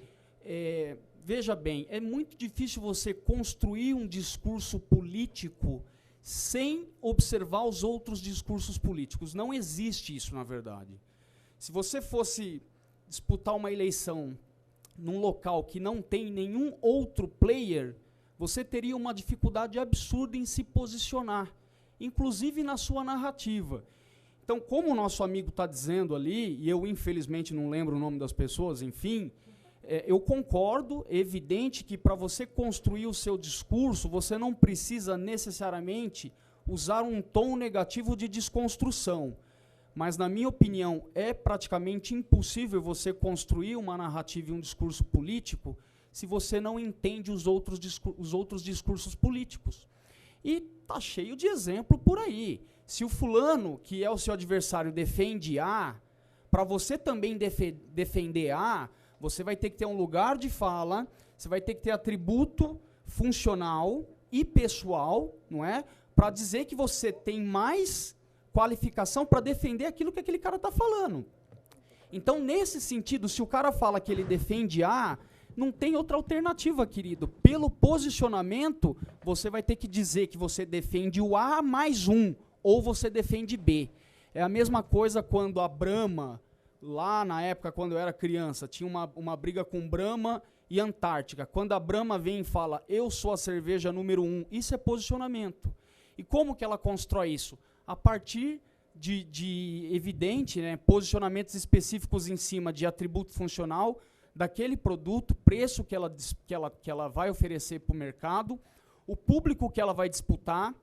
veja bem, é muito difícil você construir um discurso político sem observar os outros discursos políticos. Não existe isso, na verdade. Se você fosse disputar uma eleição num local que não tem nenhum outro player, você teria uma dificuldade absurda em se posicionar, inclusive na sua narrativa. Então, como o nosso amigo está dizendo ali, e eu infelizmente não lembro o nome das pessoas, enfim, eu concordo, é evidente que para você construir o seu discurso, você não precisa necessariamente usar um tom negativo de desconstrução. mas, na minha opinião, é praticamente impossível você construir uma narrativa e um discurso político se você não entende os outros discursos políticos. E tá cheio de exemplo por aí. Se o fulano, que é o seu adversário, defende A, para você também defender A, você vai ter que ter um lugar de fala, você vai ter que ter atributo funcional e pessoal, não é? Para dizer que você tem mais qualificação para defender aquilo que aquele cara está falando. Então, nesse sentido, se o cara fala que ele defende A, não tem outra alternativa, querido. Pelo posicionamento, você vai ter que dizer que você defende o A mais um, ou você defende B. É a mesma coisa quando a Brahma, lá na época, quando eu era criança, tinha uma briga com Brahma e Antártica. Quando a Brahma vem e fala, eu sou a cerveja número 1, isso é posicionamento. E como que ela constrói isso? A partir de evidente, né, posicionamentos específicos em cima de atributo funcional daquele produto, preço que ela vai oferecer para o mercado, o público que ela vai disputar,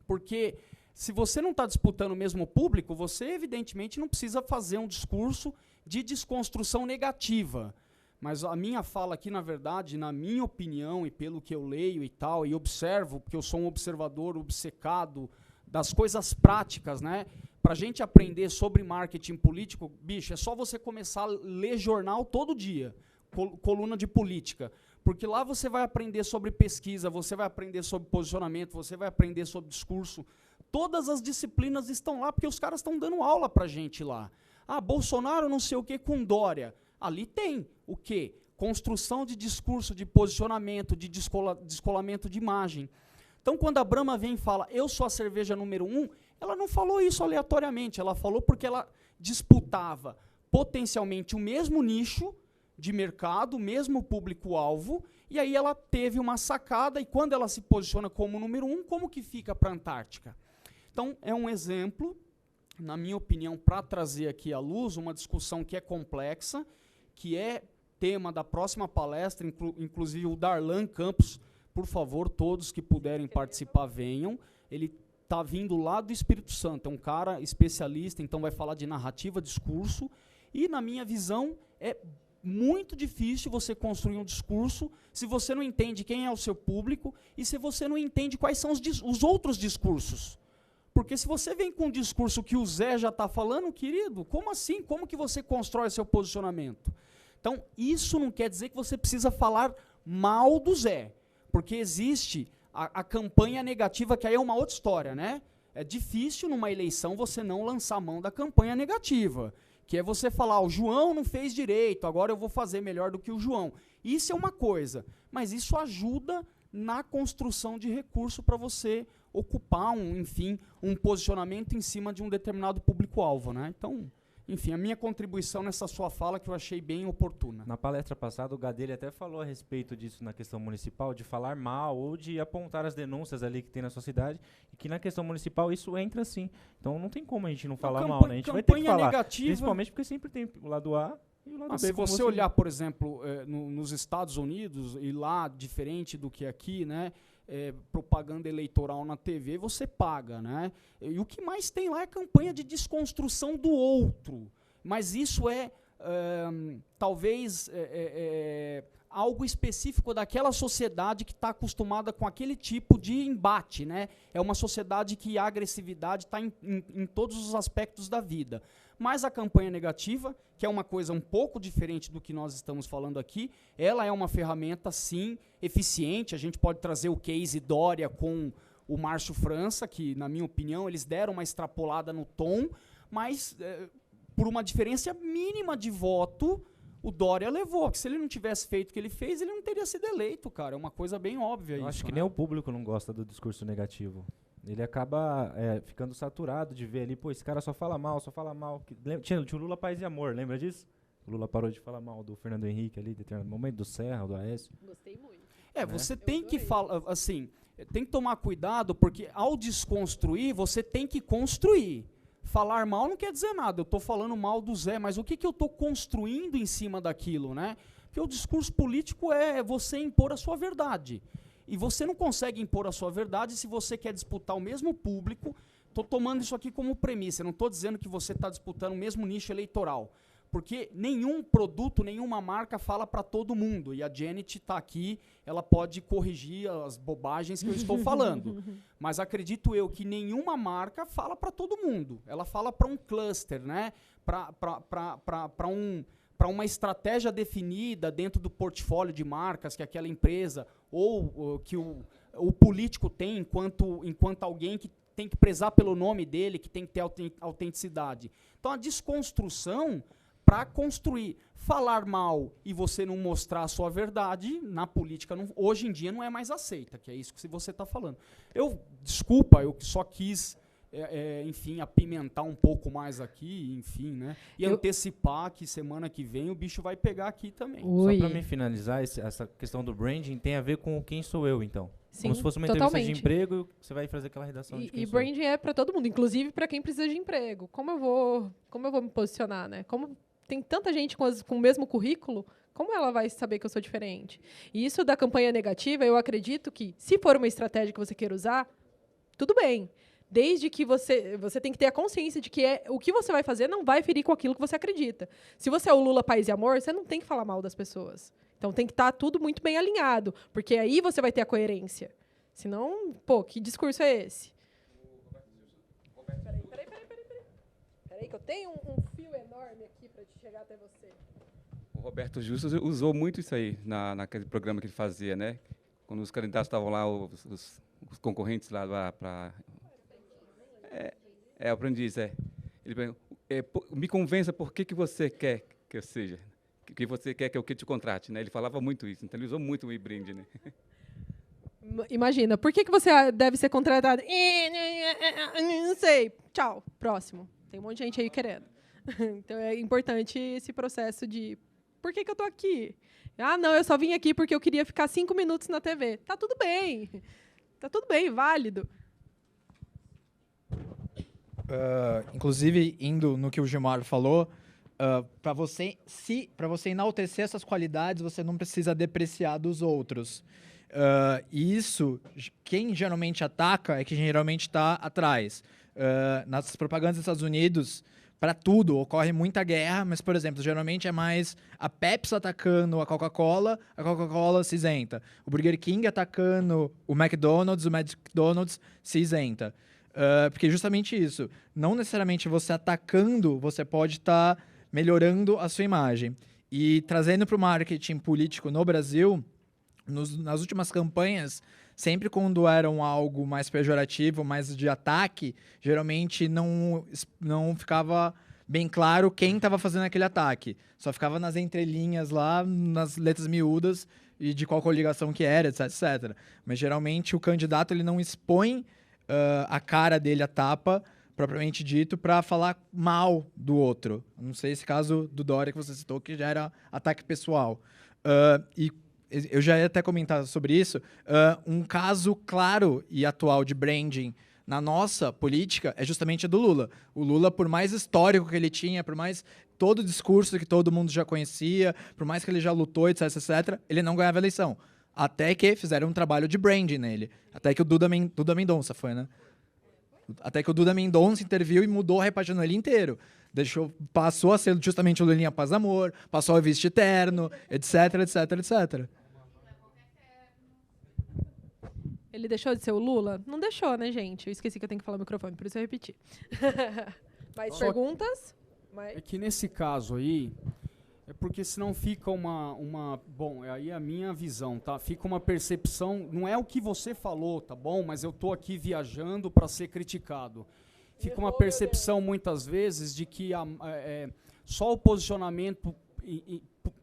porque se você não está disputando o mesmo público, você evidentemente não precisa fazer um discurso de desconstrução negativa. Mas a minha fala aqui, na verdade, na minha opinião e pelo que eu leio e tal, e observo, porque eu sou um observador obcecado das coisas práticas, né? Para a gente aprender sobre marketing político, bicho, é só você começar a ler jornal todo dia, coluna de política. Porque lá você vai aprender sobre pesquisa, você vai aprender sobre posicionamento, você vai aprender sobre discurso. Todas as disciplinas estão lá, porque os caras estão dando aula para a gente lá. Ah, Bolsonaro não sei o que com Dória. Ali tem o quê? Construção de discurso, de posicionamento, de descolamento de imagem. Então, quando a Brahma vem e fala, eu sou a cerveja número 1, ela não falou isso aleatoriamente, ela falou porque ela disputava potencialmente o mesmo nicho de mercado, o mesmo público-alvo, e aí ela teve uma sacada, e quando ela se posiciona como número 1, como que fica para a Antártica? Então, é um exemplo, na minha opinião, para trazer aqui à luz uma discussão que é complexa, que é tema da próxima palestra, inclusive o Darlan Campos, por favor, todos que puderem participar, venham. Ele está vindo lá do Espírito Santo, é um cara especialista, então vai falar de narrativa, discurso, e na minha visão é muito difícil você construir um discurso se você não entende quem é o seu público e se você não entende quais são os outros discursos. Porque se você vem com um discurso que o Zé já está falando, querido, como assim? Como que você constrói seu posicionamento? Então, isso não quer dizer que você precisa falar mal do Zé, porque existe a campanha negativa, que aí é uma outra história, né? É difícil numa eleição você não lançar mão da campanha negativa, que é você falar, o João não fez direito, agora eu vou fazer melhor do que o João. Isso é uma coisa, mas isso ajuda na construção de recurso para você ocupar um posicionamento em cima de um determinado público-alvo, né? Então, enfim, a minha contribuição nessa sua fala que eu achei bem oportuna. Na palestra passada, o Gadelha até falou a respeito disso na questão municipal, de falar mal ou de apontar as denúncias ali que tem na sua cidade, e que na questão municipal isso entra sim. Então não tem como a gente não falar mal, né? A gente vai ter que falar, negativa, principalmente porque sempre tem o lado A e o lado B. Se você olhar, por exemplo, nos Estados Unidos, e lá, diferente do que aqui, né? Propaganda eleitoral na TV, você paga, né? E o que mais tem lá é campanha de desconstrução do outro. Mas isso talvez algo específico daquela sociedade que está acostumada com aquele tipo de embate, né? É uma sociedade que a agressividade está em todos os aspectos da vida. Mas a campanha negativa, que é uma coisa um pouco diferente do que nós estamos falando aqui, ela é uma ferramenta, sim, eficiente. A gente pode trazer o case Dória com o Márcio França, que, na minha opinião, eles deram uma extrapolada no tom, mas por uma diferença mínima de voto, o Dória levou. Porque se ele não tivesse feito o que ele fez, ele não teria sido eleito, cara. É uma coisa bem óbvia isso. Eu acho que nem o público não gosta do discurso negativo. Ele acaba ficando saturado de ver ali, pô, esse cara só fala mal. Tinha o Lula Paz e Amor, lembra disso? O Lula parou de falar mal do Fernando Henrique ali, no momento do Serra, do Aécio. Gostei muito. Você tem que falar, assim, tem que tomar cuidado, porque ao desconstruir, você tem que construir. Falar mal não quer dizer nada, eu estou falando mal do Zé, mas o que eu estou construindo em cima daquilo, né? Porque o discurso político é você impor a sua verdade. E você não consegue impor a sua verdade se você quer disputar o mesmo público, Estou tomando isso aqui como premissa, não estou dizendo que você está disputando o mesmo nicho eleitoral. Porque nenhum produto, nenhuma marca fala para todo mundo. E a Janet está aqui, ela pode corrigir as bobagens que eu estou falando. Mas acredito eu que nenhuma marca fala para todo mundo. Ela fala para um cluster, né? Para uma estratégia definida dentro do portfólio de marcas que aquela empresa ou que o político tem enquanto alguém que tem que prezar pelo nome dele, que tem que ter autenticidade. Então, a desconstrução para construir. Falar mal e você não mostrar a sua verdade, na política, hoje em dia não é mais aceita, que é isso que você está falando. Desculpa, eu só quis, enfim, apimentar um pouco mais aqui, enfim, né? E antecipar que semana que vem o bicho vai pegar aqui também. Ui. Só para me finalizar, essa questão do branding tem a ver com quem sou eu, então. Sim, como se fosse uma entrevista de emprego, você vai fazer aquela redação de quem sou branding é para todo mundo, inclusive para quem precisa de emprego. Como eu vou me posicionar, né? Como tem tanta gente com o mesmo currículo, como ela vai saber que eu sou diferente? E isso da campanha negativa, eu acredito que, se for uma estratégia que você queira usar, tudo bem. Desde que você tem que ter a consciência de que o que você vai fazer não vai ferir com aquilo que você acredita. Se você é o Lula Paz e Amor, você não tem que falar mal das pessoas. Então tem que estar tudo muito bem alinhado, porque aí você vai ter a coerência. Senão, que discurso é esse? Peraí que eu tenho um fio enorme aqui para chegar até você. O Roberto Justo usou muito isso aí naquele programa que ele fazia, né? Quando os candidatos estavam lá, os concorrentes lá para... o aprendiz, Ele me convença por que você quer que eu seja, que você quer que eu te contrate, né? Ele falava muito isso, então ele usou muito o e-brand, né? Imagina, por que você deve ser contratado? Não sei. Tchau, próximo. Tem um monte de gente aí querendo. Então é importante esse processo de por que eu tô aqui? Não, eu só vim aqui porque eu queria ficar 5 minutos na TV. Tá tudo bem. Tá tudo bem, válido. Inclusive, indo no que o Gilmar falou, para você enaltecer essas qualidades, você não precisa depreciar dos outros. E isso, quem geralmente ataca é quem geralmente está atrás. Nas propagandas dos Estados Unidos, para tudo, ocorre muita guerra, mas, por exemplo, geralmente é mais a Pepsi atacando a Coca-Cola se isenta. O Burger King atacando o McDonald's se isenta. Porque justamente isso, não necessariamente você atacando, você pode estar melhorando a sua imagem. E trazendo para o marketing político no Brasil, nas últimas campanhas, sempre quando eram algo mais pejorativo, mais de ataque, geralmente não ficava bem claro quem estava fazendo aquele ataque. Só ficava nas entrelinhas lá, nas letras miúdas, e de qual coligação que era, etc. Mas geralmente o candidato ele não expõe a cara dele, a tapa, propriamente dito, para falar mal do outro. Não sei esse caso do Dória que você citou, que já era ataque pessoal. E eu já ia até comentar sobre isso. Um caso claro e atual de branding na nossa política é justamente a do Lula. O Lula, por mais histórico que ele tinha, por mais todo o discurso que todo mundo já conhecia, por mais que ele já lutou, etc, ele não ganhava a eleição. Até que fizeram um trabalho de branding nele. Até que o Duda Mendonça foi, né? Até que o Duda Mendonça interviu e mudou, repaginou ele inteiro. Passou a ser justamente o Lulinha Paz Amor, passou a vestir terno, etc. Ele deixou de ser o Lula? Não deixou, né, gente? Eu esqueci que eu tenho que falar no microfone, por isso eu repeti. Mais perguntas? É que nesse caso aí, é porque senão fica bom, aí é a minha visão, tá? Fica uma percepção, não é o que você falou, tá bom? Mas eu tô aqui viajando para ser criticado. Fica uma percepção, muitas vezes, de que só o posicionamento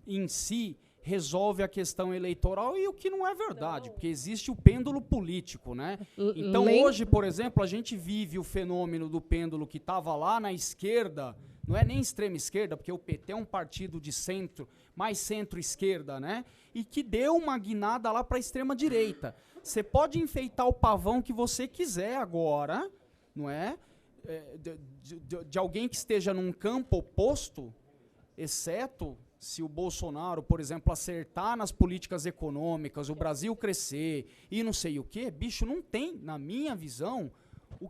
em si resolve a questão eleitoral, e o que não é verdade, porque existe o pêndulo político, né? Então, hoje, por exemplo, a gente vive o fenômeno do pêndulo que estava lá na esquerda, não é nem extrema esquerda, porque o PT é um partido de centro, mais centro-esquerda, né? E que deu uma guinada lá para a extrema direita. Você pode enfeitar o pavão que você quiser agora, não é? De alguém que esteja num campo oposto, exceto se o Bolsonaro, por exemplo, acertar nas políticas econômicas, o Brasil crescer e não sei o quê, bicho, não tem, na minha visão, o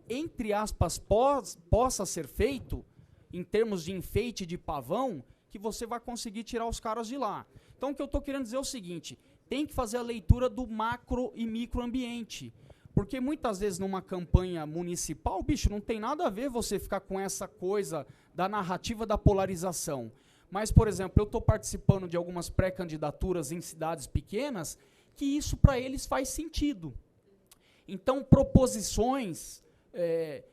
entre aspas, possa ser feito, em termos de enfeite de pavão, que você vai conseguir tirar os caras de lá. Então, o que eu estou querendo dizer é o seguinte, tem que fazer a leitura do macro e microambiente. Porque muitas vezes numa campanha municipal, bicho, não tem nada a ver você ficar com essa coisa da narrativa da polarização. Mas, por exemplo, eu estou participando de algumas pré-candidaturas em cidades pequenas, que isso para eles faz sentido. Então, proposições,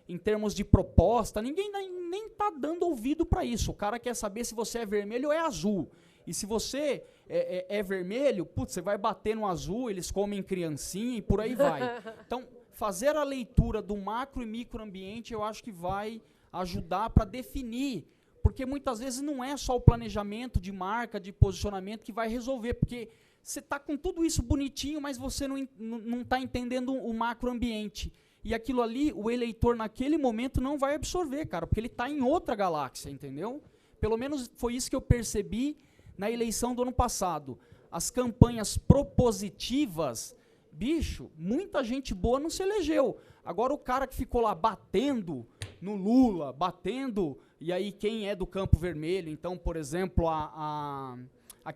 em termos de proposta, ninguém nem está dando ouvido para isso. O cara quer saber se você é vermelho ou é azul. E se você é vermelho, putz, você vai bater no azul, eles comem criancinha e por aí vai. Então, fazer a leitura do macro e microambiente, eu acho que vai ajudar para definir. Porque muitas vezes não é só o planejamento de marca, de posicionamento que vai resolver. Porque você está com tudo isso bonitinho, mas você não está entendendo o macroambiente. E aquilo ali, o eleitor naquele momento não vai absorver, cara, porque ele está em outra galáxia, entendeu? Pelo menos foi isso que eu percebi na eleição do ano passado. As campanhas propositivas, bicho, muita gente boa não se elegeu. Agora o cara que ficou lá batendo no Lula, batendo, e aí quem é do Campo Vermelho, então, por exemplo, a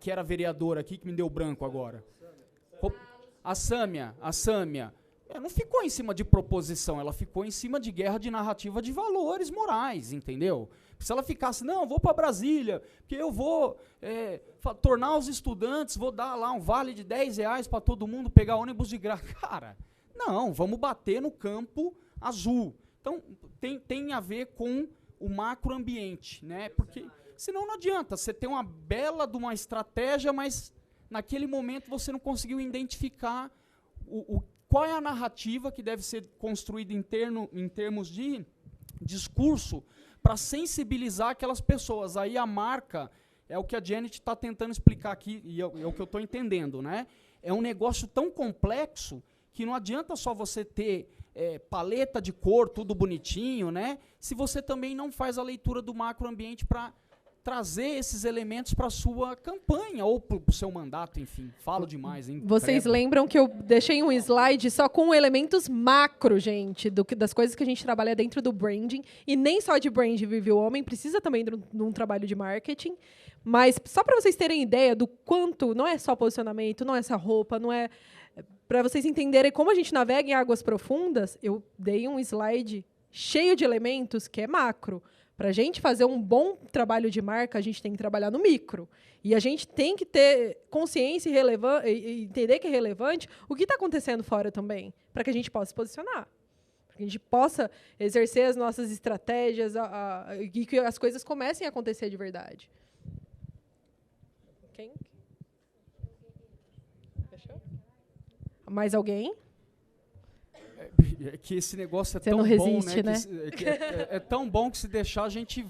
que era vereadora aqui, que me deu branco agora. A Sâmia, não ficou em cima de proposição, ela ficou em cima de guerra de narrativa de valores morais, entendeu? Se ela ficasse, não, vou para Brasília, porque eu vou tornar os estudantes, vou dar lá um vale de R$10 para todo mundo pegar ônibus de graça. Cara, não, vamos bater no campo azul. Então, tem a ver com o macroambiente, né? Porque senão não adianta, você tem uma bela de uma estratégia, mas naquele momento você não conseguiu identificar qual é a narrativa que deve ser construída em termos de discurso para sensibilizar aquelas pessoas. Aí a marca, é o que a Janet está tentando explicar aqui, e é o que eu estou entendendo, né? É um negócio tão complexo que não adianta só você ter paleta de cor, tudo bonitinho, né? Se você também não faz a leitura do macroambiente para trazer esses elementos para a sua campanha ou para o seu mandato, enfim. Falo demais, hein? Vocês lembram que eu deixei um slide só com elementos macro, gente, das coisas que a gente trabalha dentro do branding. E nem só de branding vive o homem, precisa também de um trabalho de marketing. Mas só para vocês terem ideia do quanto, não é só posicionamento, não é essa roupa, não é... Para vocês entenderem como a gente navega em águas profundas, eu dei um slide cheio de elementos que é macro. Para a gente fazer um bom trabalho de marca, a gente tem que trabalhar no micro. E a gente tem que ter consciência e entender que é relevante o que está acontecendo fora também, para que a gente possa se posicionar. Para que a gente possa exercer as nossas estratégias e que as coisas comecem a acontecer de verdade. Quem? Fechou? Mais alguém? É que esse negócio é Você tão não resiste, bom, né? né? É tão bom que se deixar a gente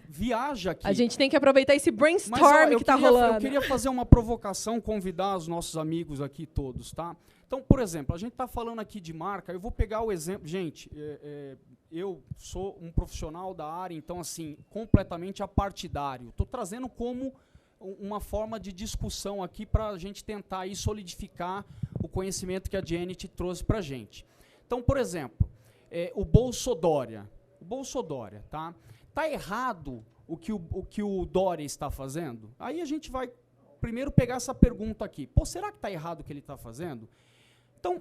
viaja aqui. A gente tem que aproveitar esse brainstorm que está rolando. Eu queria fazer uma provocação, convidar os nossos amigos aqui todos, tá? Então, por exemplo, a gente está falando aqui de marca, eu vou pegar o exemplo... Gente, eu sou um profissional da área, então, assim, completamente apartidário. Estou trazendo como uma forma de discussão aqui para a gente tentar aí solidificar o conhecimento que a Janet trouxe para a gente. Então, por exemplo, o Bolsodória. O Bolsodória, tá? Tá errado o que o Dória está fazendo? Aí a gente vai primeiro pegar essa pergunta aqui. Pô, será que está errado o que ele está fazendo? Então,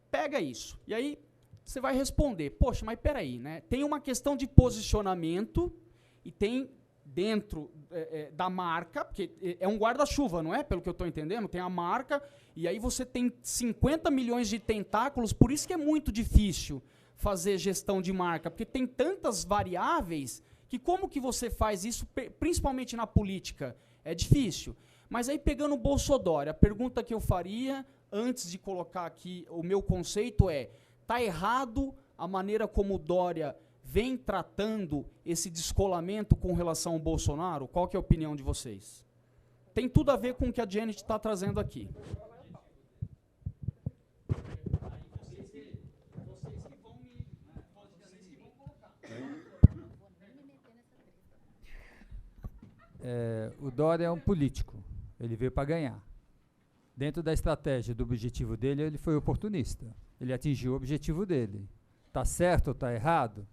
pega isso. E aí você vai responder, poxa, mas peraí, né? Tem uma questão de posicionamento e tem dentro da marca, porque é um guarda-chuva, não é? Pelo que eu estou entendendo, tem a marca, e aí você tem 50 milhões de tentáculos, por isso que é muito difícil fazer gestão de marca, porque tem tantas variáveis que como que você faz isso, principalmente na política, é difícil. Mas aí pegando o Bolsodória, a pergunta que eu faria, antes de colocar aqui o meu conceito está errado a maneira como o Dória vem tratando esse descolamento com relação ao Bolsonaro? Qual que é a opinião de vocês? Tem tudo a ver com o que a Janet está trazendo aqui. O Dória é um político, ele veio para ganhar. Dentro da estratégia do objetivo dele, ele foi oportunista. Ele atingiu o objetivo dele. Tá certo ou tá errado?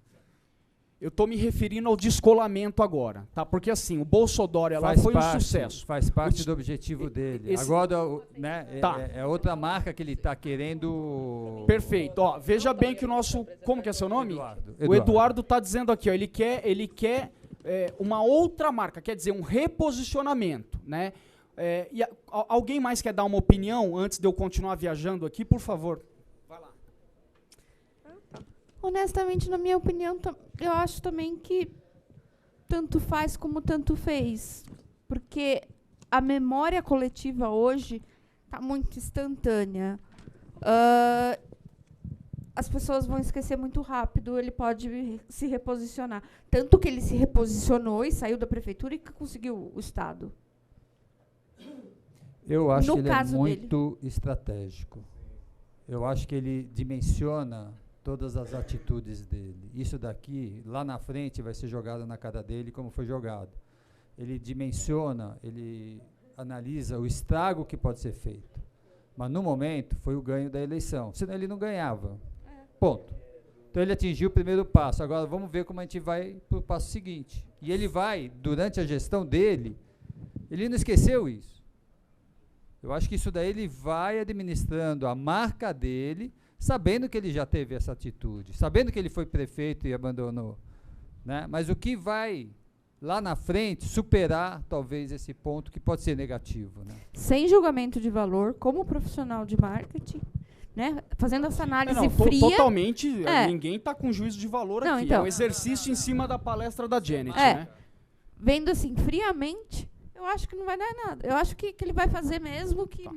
Eu estou me referindo ao descolamento agora, tá? Porque assim, o Bolsodória lá foi um sucesso. Faz parte do objetivo dele. Agora, né, é outra marca que ele está querendo... Perfeito. Ó, veja bem que o nosso... Como que é seu nome? Eduardo. O Eduardo está dizendo aqui, ó, ele quer uma outra marca, quer dizer, um reposicionamento, né? Alguém mais quer dar uma opinião antes de eu continuar viajando aqui, por favor? Honestamente, na minha opinião, eu acho também que tanto faz como tanto fez. Porque a memória coletiva hoje está muito instantânea. As pessoas vão esquecer muito rápido, ele pode se reposicionar. Tanto que ele se reposicionou e saiu da prefeitura e conseguiu o Estado. Eu acho que ele é muito estratégico. Eu acho que ele dimensiona todas as atitudes dele. Isso daqui, lá na frente, vai ser jogado na cara dele como foi jogado. Ele dimensiona, ele analisa o estrago que pode ser feito. Mas, no momento, foi o ganho da eleição. Senão ele não ganhava. Ponto. Então, ele atingiu o primeiro passo. Agora, vamos ver como a gente vai para o passo seguinte. E ele vai, durante a gestão dele, ele não esqueceu isso. Eu acho que isso daí ele vai administrando a marca dele, sabendo que ele já teve essa atitude, sabendo que ele foi prefeito e abandonou, né? Mas o que vai, lá na frente, superar, talvez, esse ponto que pode ser negativo, né? Sem julgamento de valor, como profissional de marketing, né? Fazendo essa análise fria... Totalmente, ninguém está com juízo de valor aqui. Então, é um exercício em cima da palestra da Janet, né? Vendo assim, friamente, eu acho que não vai dar nada. Eu acho que ele vai fazer mesmo que...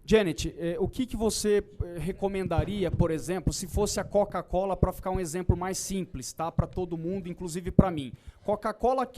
Janet, o que você recomendaria, por exemplo, se fosse a Coca-Cola, para ficar um exemplo mais simples, tá? Para todo mundo, inclusive para mim. Coca-Cola,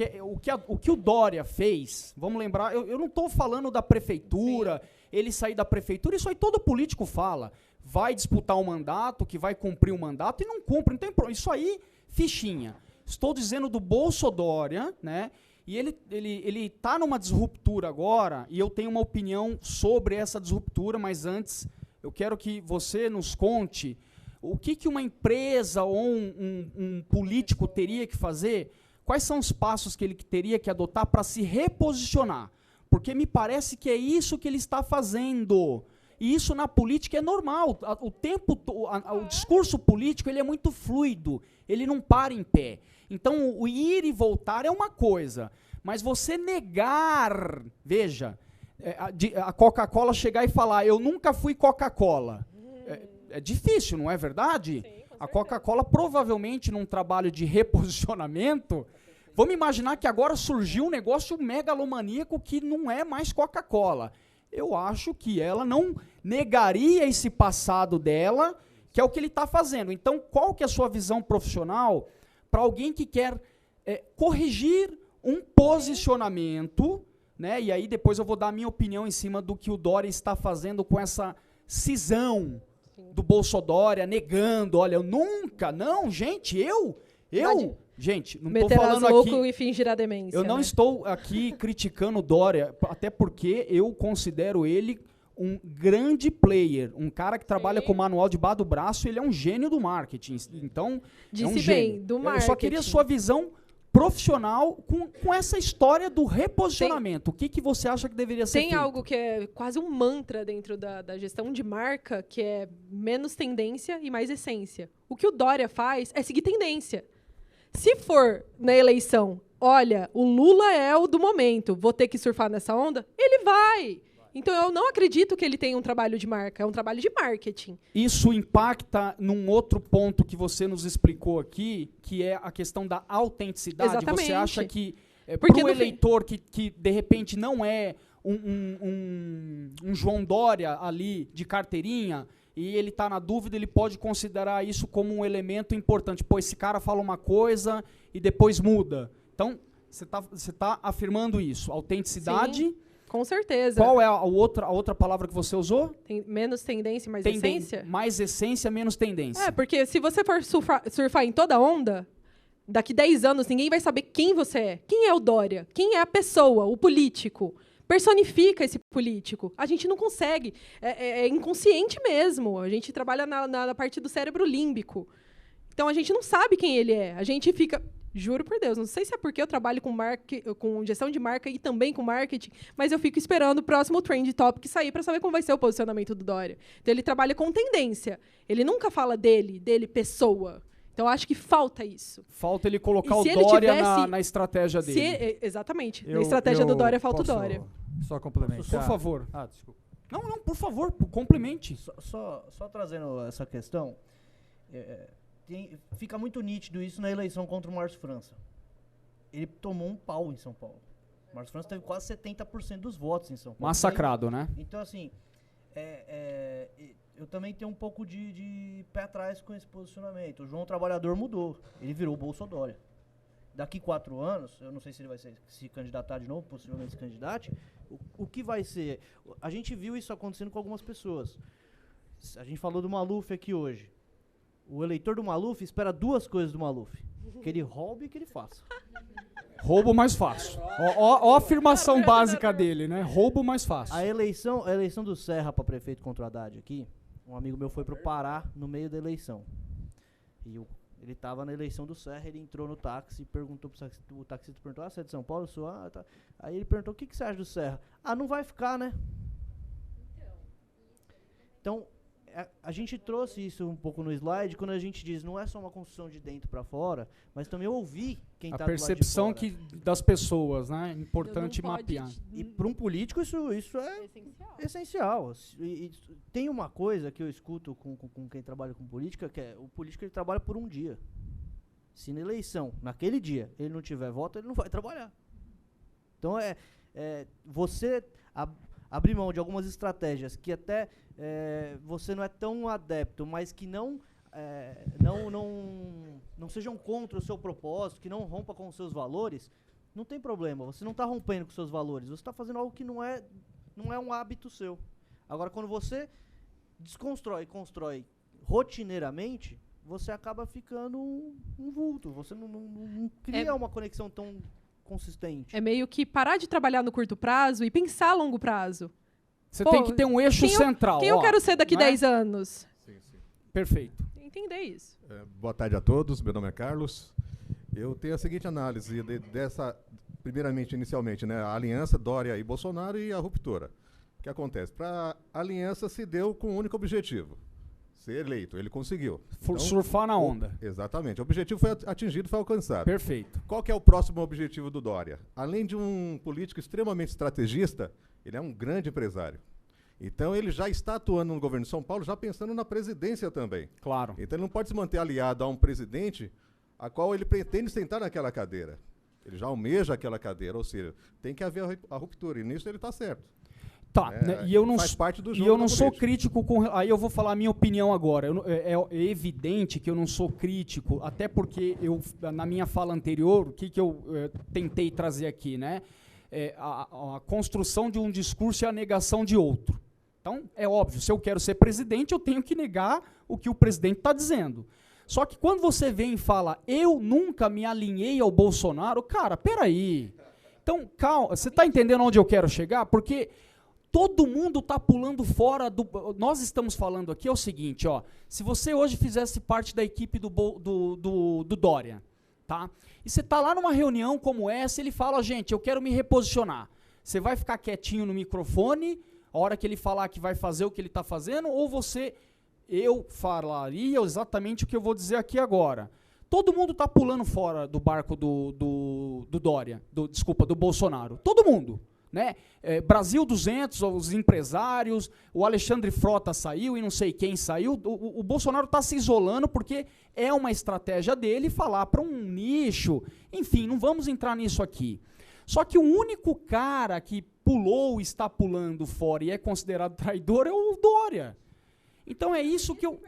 o que o Dória fez, vamos lembrar, eu não estou falando da prefeitura, ele sair da prefeitura, isso aí todo político fala. Vai disputar um mandato, que vai cumprir um mandato e não cumpre. Então, isso aí, fichinha. Estou dizendo do Bolsodória, né? E ele está numa disruptura agora, e eu tenho uma opinião sobre essa disruptura, mas antes eu quero que você nos conte o que uma empresa ou um político teria que fazer, quais são os passos que ele teria que adotar para se reposicionar. Porque me parece que é isso que ele está fazendo. E isso na política é normal. O discurso político ele é muito fluido, ele não para em pé. Então, o ir e voltar é uma coisa, mas você negar, veja, a Coca-Cola chegar e falar, eu nunca fui Coca-Cola, é difícil, não é verdade? Sim, a Coca-Cola provavelmente num trabalho de reposicionamento, vamos imaginar que agora surgiu um negócio megalomaníaco que não é mais Coca-Cola. Eu acho que ela não negaria esse passado dela, que é o que ele está fazendo. Então, qual que é a sua visão profissional para alguém que quer corrigir um posicionamento, né? E aí depois eu vou dar a minha opinião em cima do que o Dória está fazendo com essa cisão do Bolsodória, negando, olha, eu nunca, não, gente, gente, não estou falando aqui... e fingir a demência. Eu não estou aqui criticando o Dória, até porque eu considero ele um grande player, um cara que trabalha com manual debaixo do braço, ele é um gênio do marketing. Então, disse é um gênio. Bem, do marketing. Eu só queria a sua visão profissional com essa história do reposicionamento. O que você acha que deveria ser feito? Tem algo que é quase um mantra dentro da gestão de marca, que é menos tendência e mais essência. O que o Dória faz é seguir tendência. Se for na eleição, olha, o Lula é o do momento, vou ter que surfar nessa onda, ele vai. Então, eu não acredito que ele tenha um trabalho de marca, é um trabalho de marketing. Isso impacta num outro ponto que você nos explicou aqui, que é a questão da autenticidade. Exatamente. Você acha que, para o eleitor que, de repente, não é um João Dória ali de carteirinha, e ele está na dúvida, ele pode considerar isso como um elemento importante. Pô, esse cara fala uma coisa e depois muda. Então, você tá afirmando isso. Autenticidade... Sim. Com certeza. Qual é a outra palavra que você usou? Tem menos tendência e mais essência? Mais essência, menos tendência. Porque se você for surfar em toda onda, daqui 10 anos ninguém vai saber quem você é. Quem é o Dória? Quem é a pessoa, o político? Personifica esse político. A gente não consegue. É inconsciente mesmo. A gente trabalha na parte do cérebro límbico. Então, a gente não sabe quem ele é. A gente fica... Juro por Deus, não sei se é porque eu trabalho com gestão de marca e também com marketing, mas eu fico esperando o próximo Trend Topic sair para saber como vai ser o posicionamento do Dória. Então, ele trabalha com tendência. Ele nunca fala dele pessoa. Então, eu acho que falta isso. Falta ele colocar o Dória na estratégia dele. Exatamente. Na estratégia do Dória, falta o Dória. Só complementar. Por favor. Desculpa. Não, por favor, complemente. Só trazendo essa questão... fica muito nítido isso na eleição contra o Márcio França. Ele tomou um pau em São Paulo. O Márcio França teve quase 70% dos votos em São Paulo. Massacrado, né? Então, assim, eu também tenho um pouco de pé atrás com esse posicionamento. O João Trabalhador mudou. Ele virou o Bolsodória. Daqui 4 anos, eu não sei se ele vai se candidatar de novo, possivelmente se candidate, o que vai ser? A gente viu isso acontecendo com algumas pessoas. A gente falou do Maluf aqui hoje. O eleitor do Maluf espera 2 coisas do Maluf. Que ele roube e que ele faça. Roubo mais fácil. Ó a afirmação básica dele, né? Roubo mais fácil. A eleição do Serra para prefeito contra o Haddad aqui, um amigo meu foi pro Pará no meio da eleição. E ele estava na eleição do Serra, ele entrou no táxi e perguntou o taxista perguntou, você é de São Paulo? Eu sou, tá. Aí ele perguntou, o que você acha do Serra? Não vai ficar, né? Então, a gente trouxe isso um pouco no slide, quando a gente diz, não é só uma construção de dentro para fora, mas também ouvir quem está do lado de fora. A percepção das pessoas, né? Importante mapear. E para um político isso é essencial. E tem uma coisa que eu escuto com quem trabalha com política, que é o político ele trabalha por um dia. Se na eleição, naquele dia, ele não tiver voto, ele não vai trabalhar. Então, você abrir mão de algumas estratégias que até você não é tão adepto, mas que não sejam contra o seu propósito, que não rompa com os seus valores, não tem problema. Você não está rompendo com os seus valores, você está fazendo algo que não é um hábito seu. Agora, quando você desconstrói e constrói rotineiramente, você acaba ficando um vulto. Você não cria uma conexão tão consistente. É meio que parar de trabalhar no curto prazo e pensar a longo prazo. Você tem que ter um eixo central. Quem eu quero ser daqui 10 anos? Sim. Perfeito. Entender isso. Boa tarde a todos, meu nome é Carlos. Eu tenho a seguinte análise dessa, primeiramente, inicialmente, né, a aliança Dória e Bolsonaro e a ruptura. O que acontece? Para a aliança se deu com um único objetivo, ser eleito, ele conseguiu. Então, surfar na onda. Exatamente, o objetivo foi atingido, foi alcançado. Perfeito. Qual que é o próximo objetivo do Dória? Além de um político extremamente estrategista, ele é um grande empresário. Então ele já está atuando no governo de São Paulo, já pensando na presidência também. Claro. Então ele não pode se manter aliado a um presidente a qual ele pretende sentar naquela cadeira. Ele já almeja aquela cadeira, ou seja, tem que haver a ruptura, e nisso ele está certo. Tá, né? E eu não, faz parte do jogo, e eu não sou crítico com... Aí eu vou falar a minha opinião agora. É evidente que eu não sou crítico, até porque na minha fala anterior, o que eu tentei trazer aqui, né? A construção de um discurso e a negação de outro. Então, é óbvio, se eu quero ser presidente, eu tenho que negar o que o presidente está dizendo. Só que quando você vem e fala, eu nunca me alinhei ao Bolsonaro, cara, peraí. Então, calma, você está entendendo onde eu quero chegar? Porque todo mundo está pulando fora do... Nós estamos falando aqui, é o seguinte, ó, se você hoje fizesse parte da equipe do Dória, tá? E você está lá numa reunião como essa, ele fala, gente, eu quero me reposicionar. Você vai ficar quietinho no microfone, a hora que ele falar que vai fazer o que ele está fazendo, ou eu falaria exatamente o que eu vou dizer aqui agora. Todo mundo está pulando fora do barco do Dória, do Bolsonaro. Todo mundo. Né? Brasil 200, os empresários, o Alexandre Frota saiu e não sei quem saiu. O Bolsonaro está se isolando porque é uma estratégia dele falar para um nicho. Enfim, não vamos entrar nisso aqui. Só que o único cara que pulou, está pulando fora e é considerado traidor é oÓria. Então é isso que eu...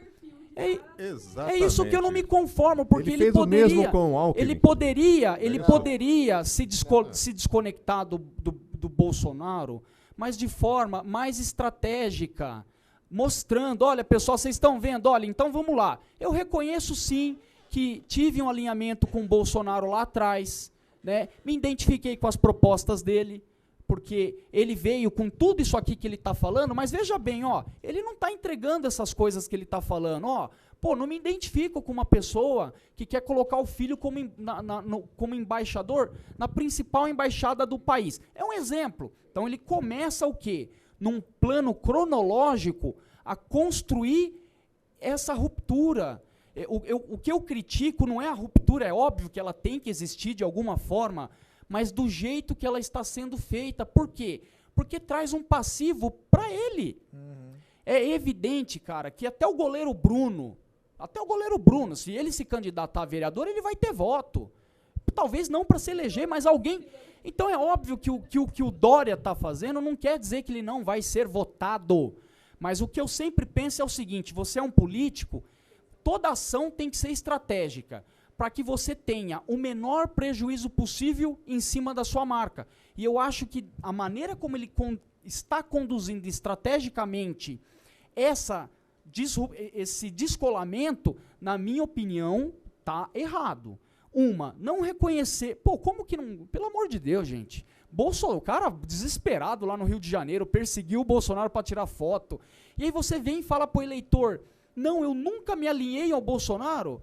É isso que eu não me conformo, porque ele poderia... o mesmo com o Alckmin. Ele poderia se desconectar do Bolsonaro, mas de forma mais estratégica, mostrando, olha, pessoal, vocês estão vendo, olha, então vamos lá. Eu reconheço sim que tive um alinhamento com o Bolsonaro lá atrás, né? Me identifiquei com as propostas dele, porque ele veio com tudo isso aqui que ele está falando, mas veja bem, ó, ele não está entregando essas coisas que ele está falando. Ó, pô, não me identifico com uma pessoa que quer colocar o filho como embaixador na principal embaixada do país. É um exemplo. Então ele começa o quê? Num plano cronológico a construir essa ruptura. O que eu critico não é a ruptura, é óbvio que ela tem que existir de alguma forma, mas do jeito que ela está sendo feita. Por quê? Porque traz um passivo para ele. É evidente, cara, que até o goleiro Bruno, se ele se candidatar a vereador, ele vai ter voto. Talvez não para se eleger, mas alguém... Então é óbvio que o que o Dória está fazendo não quer dizer que ele não vai ser votado. Mas o que eu sempre penso é o seguinte, você é um político, toda ação tem que ser estratégica, para que você tenha o menor prejuízo possível em cima da sua marca. E eu acho que a maneira como ele está conduzindo estrategicamente esse descolamento, na minha opinião, está errado. Não reconhecer... Pô, como que não... Pelo amor de Deus, gente. O cara desesperado lá no Rio de Janeiro, perseguiu o Bolsonaro para tirar foto. E aí você vem e fala para o eleitor, não, eu nunca me alinhei ao Bolsonaro...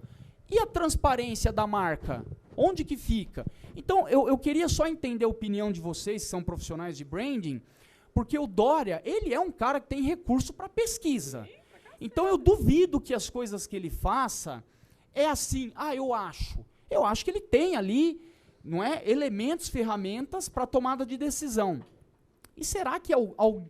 E a transparência da marca? Onde que fica? Então, eu queria só entender a opinião de vocês, que são profissionais de branding, porque o Dória, ele é um cara que tem recurso para pesquisa. Então, eu duvido que as coisas que ele faça é assim, eu acho. Eu acho que ele tem ali, não é, elementos, ferramentas para tomada de decisão. E será que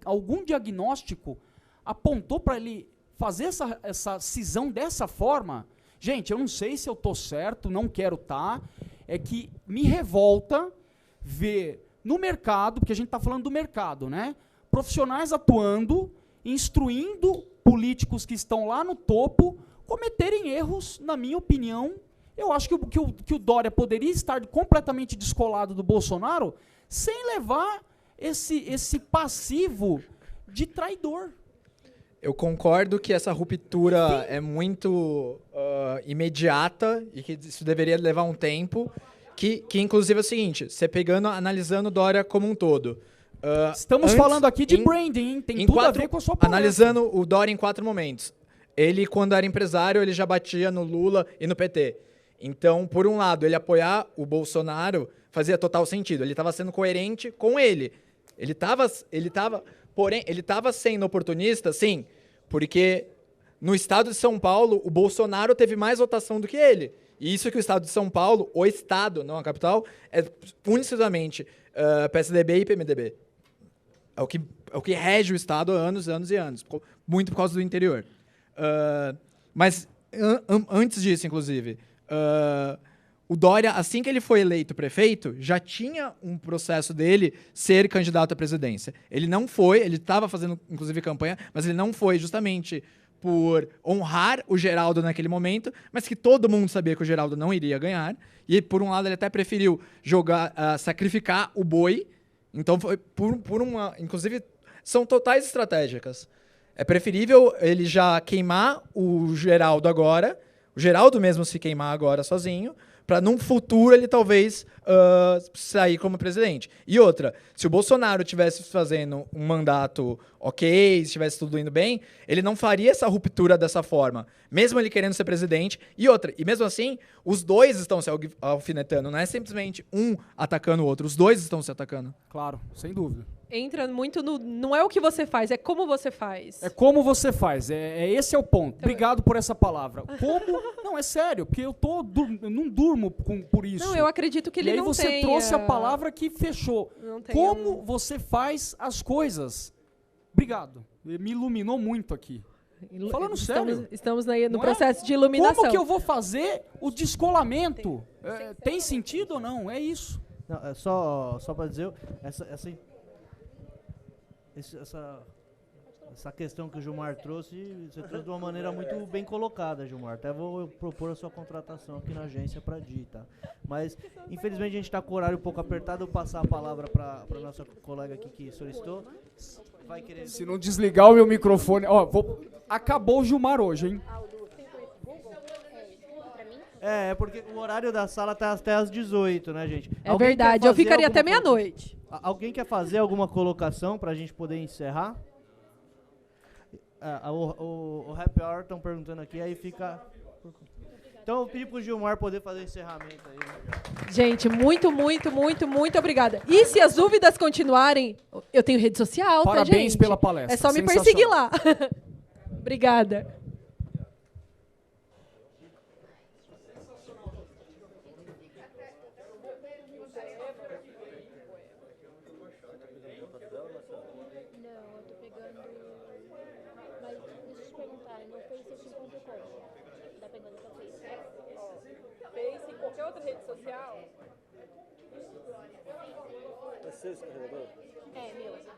algum diagnóstico apontou para ele fazer essa cisão dessa forma? Gente, eu não sei se eu estou certo, não quero estar, é que me revolta ver no mercado, porque a gente está falando do mercado, né? Profissionais atuando, instruindo políticos que estão lá no topo, cometerem erros, na minha opinião. Eu acho que o Dória poderia estar completamente descolado do Bolsonaro sem levar esse passivo de traidor. Eu concordo que essa ruptura é muito imediata e que isso deveria levar um tempo, que inclusive é o seguinte, você analisando o Dória como um todo. Estamos falando aqui de branding, hein? Tem tudo a ver com a sua palestra. Analisando o Dória em 4 momentos. Ele, quando era empresário, ele já batia no Lula e no PT. Então, por um lado, ele apoiar o Bolsonaro fazia total sentido. Ele estava sendo coerente com ele. Ele estava sendo oportunista, sim, porque no estado de São Paulo, o Bolsonaro teve mais votação do que ele. E isso que o estado de São Paulo, o estado, não a capital, é unicamente PSDB e PMDB. É o que rege o estado há anos, anos e anos, muito por causa do interior. Mas antes disso, inclusive, o Dória, assim que ele foi eleito prefeito, já tinha um processo dele ser candidato à presidência. Ele não foi, ele estava fazendo, inclusive, campanha, mas ele não foi justamente por honrar o Geraldo naquele momento, mas que todo mundo sabia que o Geraldo não iria ganhar. E, por um lado, ele até preferiu sacrificar o boi. Então, foi inclusive, são totais estratégicas. É preferível ele já queimar o Geraldo agora, o Geraldo mesmo se queimar agora sozinho, para num futuro ele talvez sair como presidente. E outra, se o Bolsonaro estivesse fazendo um mandato ok, se estivesse tudo indo bem, ele não faria essa ruptura dessa forma, mesmo ele querendo ser presidente. E outra, e mesmo assim, os dois estão se alfinetando, não é simplesmente um atacando o outro, os dois estão se atacando. Claro, sem dúvida. Entra muito no... Não é o que você faz, é como você faz. É como você faz, esse é o ponto. Obrigado por essa palavra. Como... Não, é sério, porque eu não durmo por isso. Não, eu acredito que ele não tenha... E aí você trouxe a palavra que fechou. Como você faz as coisas. Obrigado. Me iluminou muito aqui. Falando sério. Estamos aí no processo de iluminação. Como que eu vou fazer o descolamento? Tem sentido ou não? É isso. Não, é só para dizer, essa questão que o Gilmar trouxe, você trouxe de uma maneira muito bem colocada, Gilmar. Até vou propor a sua contratação aqui na agência para DI, tá? Mas, infelizmente, a gente está com o horário um pouco apertado. Eu vou passar a palavra para a nossa colega aqui que solicitou. Vai querer... Se não desligar o meu microfone... Acabou o Gilmar hoje, hein? É porque o horário da sala tá até às 18, né, gente? É verdade, eu ficaria até meia-noite. Alguém quer fazer alguma colocação para a gente poder encerrar? O Happy Hour estão perguntando aqui, aí fica... Então eu pedi para o Gilmar poder fazer o encerramento aí. Né? Gente, muito obrigada. E se as dúvidas continuarem, eu tenho rede social, Parabéns tá, gente? pela palestra. É só me perseguir lá. Obrigada. Face, qualquer outra rede social. Vai ser esse carregador? É, meu.